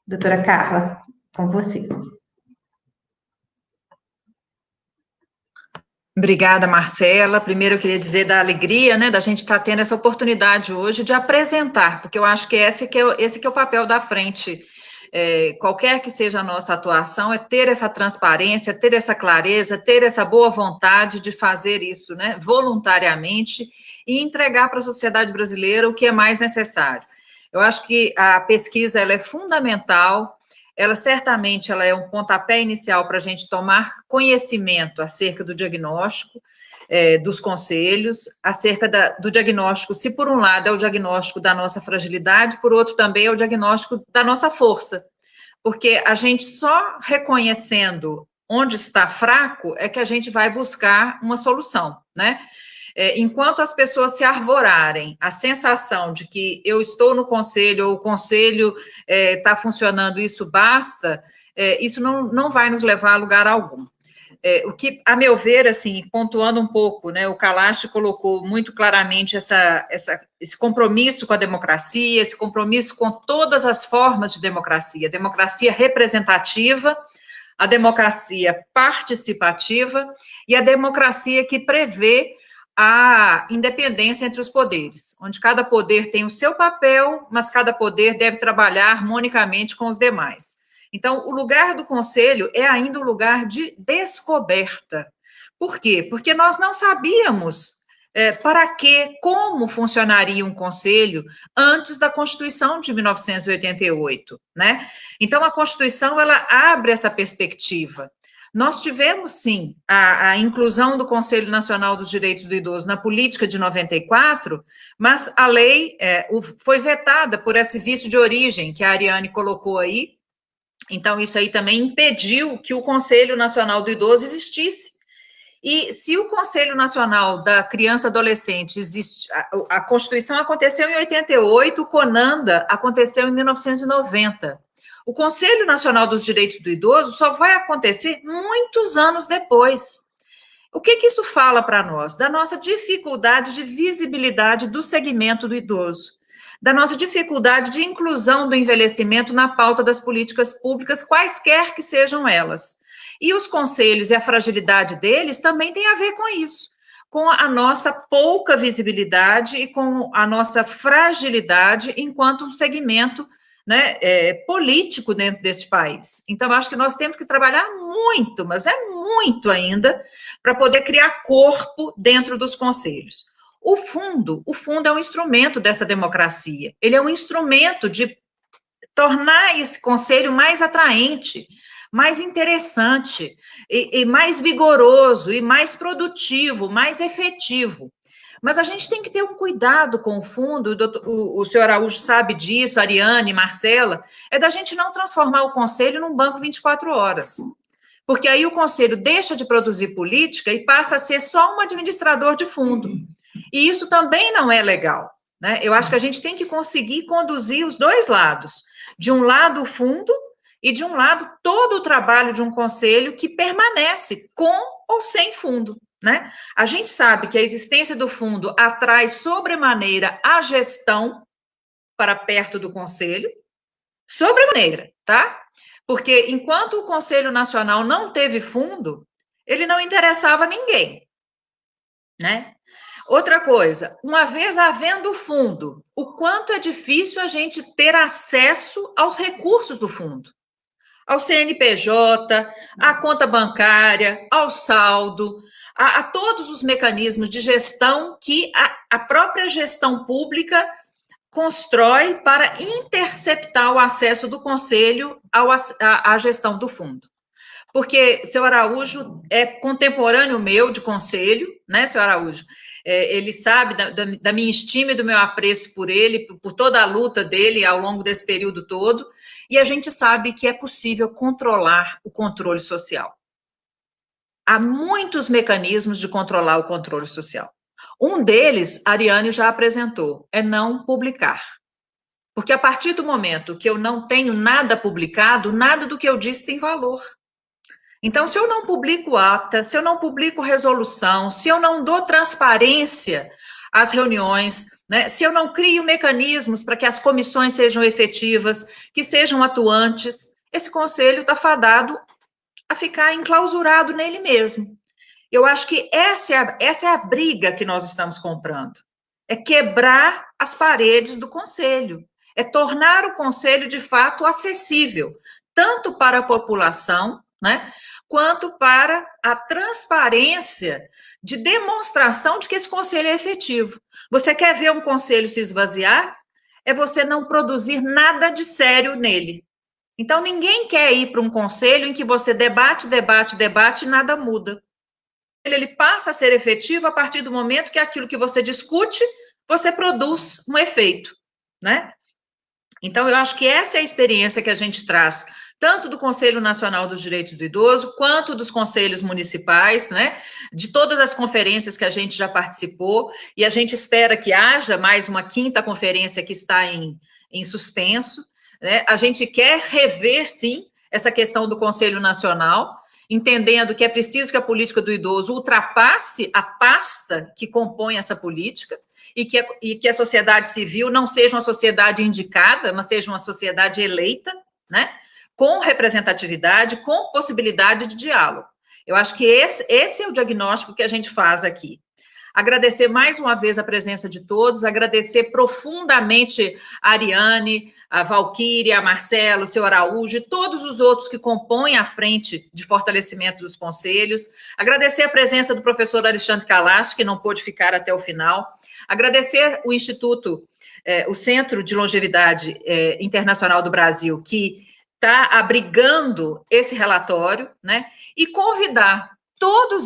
Doutora Carla, com você. Obrigada, Marcela. Primeiro eu queria dizer da alegria, né, da gente estar tendo essa oportunidade hoje de apresentar, porque eu acho que esse que é o papel da frente. Qualquer que seja a nossa atuação, é ter essa transparência, ter essa clareza, ter essa boa vontade de fazer isso, né, voluntariamente, e entregar para a sociedade brasileira o que é mais necessário. Eu acho que a pesquisa ela é fundamental, ela certamente ela é um pontapé inicial para a gente tomar conhecimento acerca do diagnóstico, dos conselhos, acerca do diagnóstico, se por um lado é o diagnóstico da nossa fragilidade, por outro também é o diagnóstico da nossa força, porque a gente só reconhecendo onde está fraco é que a gente vai buscar uma solução, né? Enquanto as pessoas se arvorarem a sensação de que eu estou no conselho, ou o conselho está funcionando, isso basta, isso não vai nos levar a lugar algum. O que, a meu ver, assim, pontuando um pouco, né, o Kalash colocou muito claramente esse compromisso com a democracia, esse compromisso com todas as formas de democracia, a democracia representativa, a democracia participativa e a democracia que prevê a independência entre os poderes, onde cada poder tem o seu papel, mas cada poder deve trabalhar harmonicamente com os demais. Então, o lugar do conselho é ainda um lugar de descoberta. Por quê? Porque nós não sabíamos como funcionaria um conselho antes da Constituição de 1988, né? Então, a Constituição, ela abre essa perspectiva. Nós tivemos, sim, a inclusão do Conselho Nacional dos Direitos do Idoso na política de 94, mas a lei foi vetada por esse vício de origem que a Ariane colocou aí. Então, isso aí também impediu que o Conselho Nacional do Idoso existisse. E se o Conselho Nacional da Criança e Adolescente existe, a Constituição aconteceu em 88, o CONANDA aconteceu em 1990. O Conselho Nacional dos Direitos do Idoso só vai acontecer muitos anos depois. O que isso fala para nós? Da nossa dificuldade de visibilidade do segmento do idoso, da nossa dificuldade de inclusão do envelhecimento na pauta das políticas públicas, quaisquer que sejam elas. E os conselhos e a fragilidade deles também tem a ver com isso, com a nossa pouca visibilidade e com a nossa fragilidade enquanto um segmento, né, político dentro deste país. Então, acho que nós temos que trabalhar muito, mas é muito ainda, para poder criar corpo dentro dos conselhos. O fundo é um instrumento dessa democracia, ele é um instrumento de tornar esse conselho mais atraente, mais interessante, e mais vigoroso, e mais produtivo, mais efetivo. Mas a gente tem que ter um cuidado com o fundo, o senhor Araújo sabe disso, Ariane, Marcela, é da gente não transformar o conselho num banco 24 horas. Porque aí o conselho deixa de produzir política e passa a ser só um administrador de fundo. E isso também não é legal, né? Eu acho que a gente tem que conseguir conduzir os dois lados. De um lado, o fundo, e de um lado, todo o trabalho de um conselho que permanece com ou sem fundo. Né? A gente sabe que a existência do fundo atrai sobremaneira a gestão para perto do conselho, sobremaneira, tá? Porque enquanto o Conselho Nacional não teve fundo, ele não interessava a ninguém, né? Outra coisa, uma vez havendo fundo, o quanto é difícil a gente ter acesso aos recursos do fundo, ao CNPJ, à conta bancária, ao saldo, a todos os mecanismos de gestão que a própria gestão pública constrói para interceptar o acesso do Conselho à gestão do fundo. Porque seu Araújo é contemporâneo meu de conselho, né, seu Araújo? Ele sabe da minha estima e do meu apreço por ele, por toda a luta dele ao longo desse período todo, e a gente sabe que é possível controlar o controle social. Há muitos mecanismos de controlar o controle social. Um deles, a Ariane já apresentou, é não publicar. Porque a partir do momento que eu não tenho nada publicado, nada do que eu disse tem valor. Então, se eu não publico ata, se eu não publico resolução, se eu não dou transparência às reuniões, né, se eu não crio mecanismos para que as comissões sejam efetivas, que sejam atuantes, esse conselho está fadado a ficar enclausurado nele mesmo. Eu acho que essa é a briga que nós estamos comprando. É quebrar as paredes do conselho. É tornar o conselho, de fato, acessível, tanto para a população, né, quanto para a transparência de demonstração de que esse conselho é efetivo. Você quer ver um conselho se esvaziar? É você não produzir nada de sério nele. Então, ninguém quer ir para um conselho em que você debate e nada muda. Ele passa a ser efetivo a partir do momento que aquilo que você discute, você produz um efeito, né? Então, eu acho que essa é a experiência que a gente traz, tanto do Conselho Nacional dos Direitos do Idoso, quanto dos conselhos municipais, né? De todas as conferências que a gente já participou, e a gente espera que haja mais uma 5ª conferência que está em suspenso, né? A gente quer rever, sim, essa questão do Conselho Nacional, entendendo que é preciso que a política do idoso ultrapasse a pasta que compõe essa política, e que a sociedade civil não seja uma sociedade indicada, mas seja uma sociedade eleita, né? Com representatividade, com possibilidade de diálogo. Eu acho que esse é o diagnóstico que a gente faz aqui. Agradecer mais uma vez a presença de todos, agradecer profundamente a Ariane, a Valquíria, a Marcelo, o seu Araújo e todos os outros que compõem a frente de fortalecimento dos conselhos, agradecer a presença do professor Alexandre Kalash, que não pôde ficar até o final, agradecer o Instituto, o Centro de Longevidade Internacional do Brasil, que está abrigando esse relatório, né, e convidar todos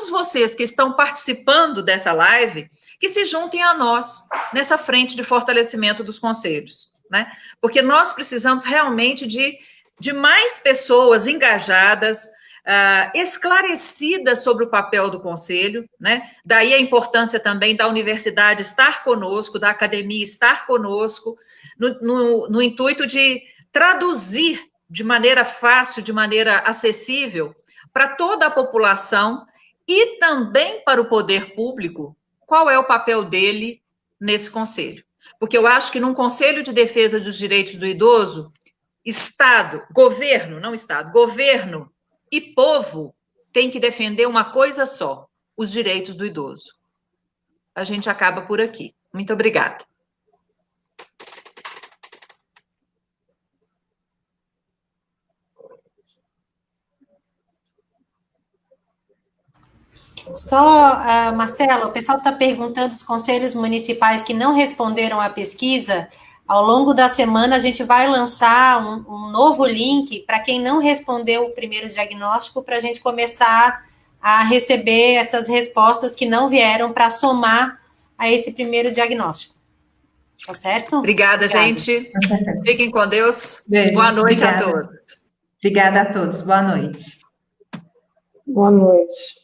vocês que estão participando dessa live, que se juntem a nós nessa frente de fortalecimento dos conselhos, né? Porque nós precisamos realmente de mais pessoas engajadas, esclarecidas sobre o papel do conselho, né? Daí a importância também da universidade estar conosco, da academia estar conosco, no intuito de traduzir de maneira fácil, de maneira acessível, para toda a população e também para o poder público, qual é o papel dele nesse conselho. Porque eu acho que num Conselho de Defesa dos Direitos do Idoso, Estado, governo, não Estado, governo e povo têm que defender uma coisa só, os direitos do idoso. A gente acaba por aqui. Muito obrigada. Só, Marcelo, o pessoal está perguntando os conselhos municipais que não responderam à pesquisa. Ao longo da semana, a gente vai lançar um novo link para quem não respondeu o primeiro diagnóstico, para a gente começar a receber essas respostas que não vieram para somar a esse primeiro diagnóstico. Tá certo? Obrigada, gente. Fiquem com Deus. Beijo. Boa noite Obrigada. a todos. Obrigada a todos. Boa noite. Boa noite.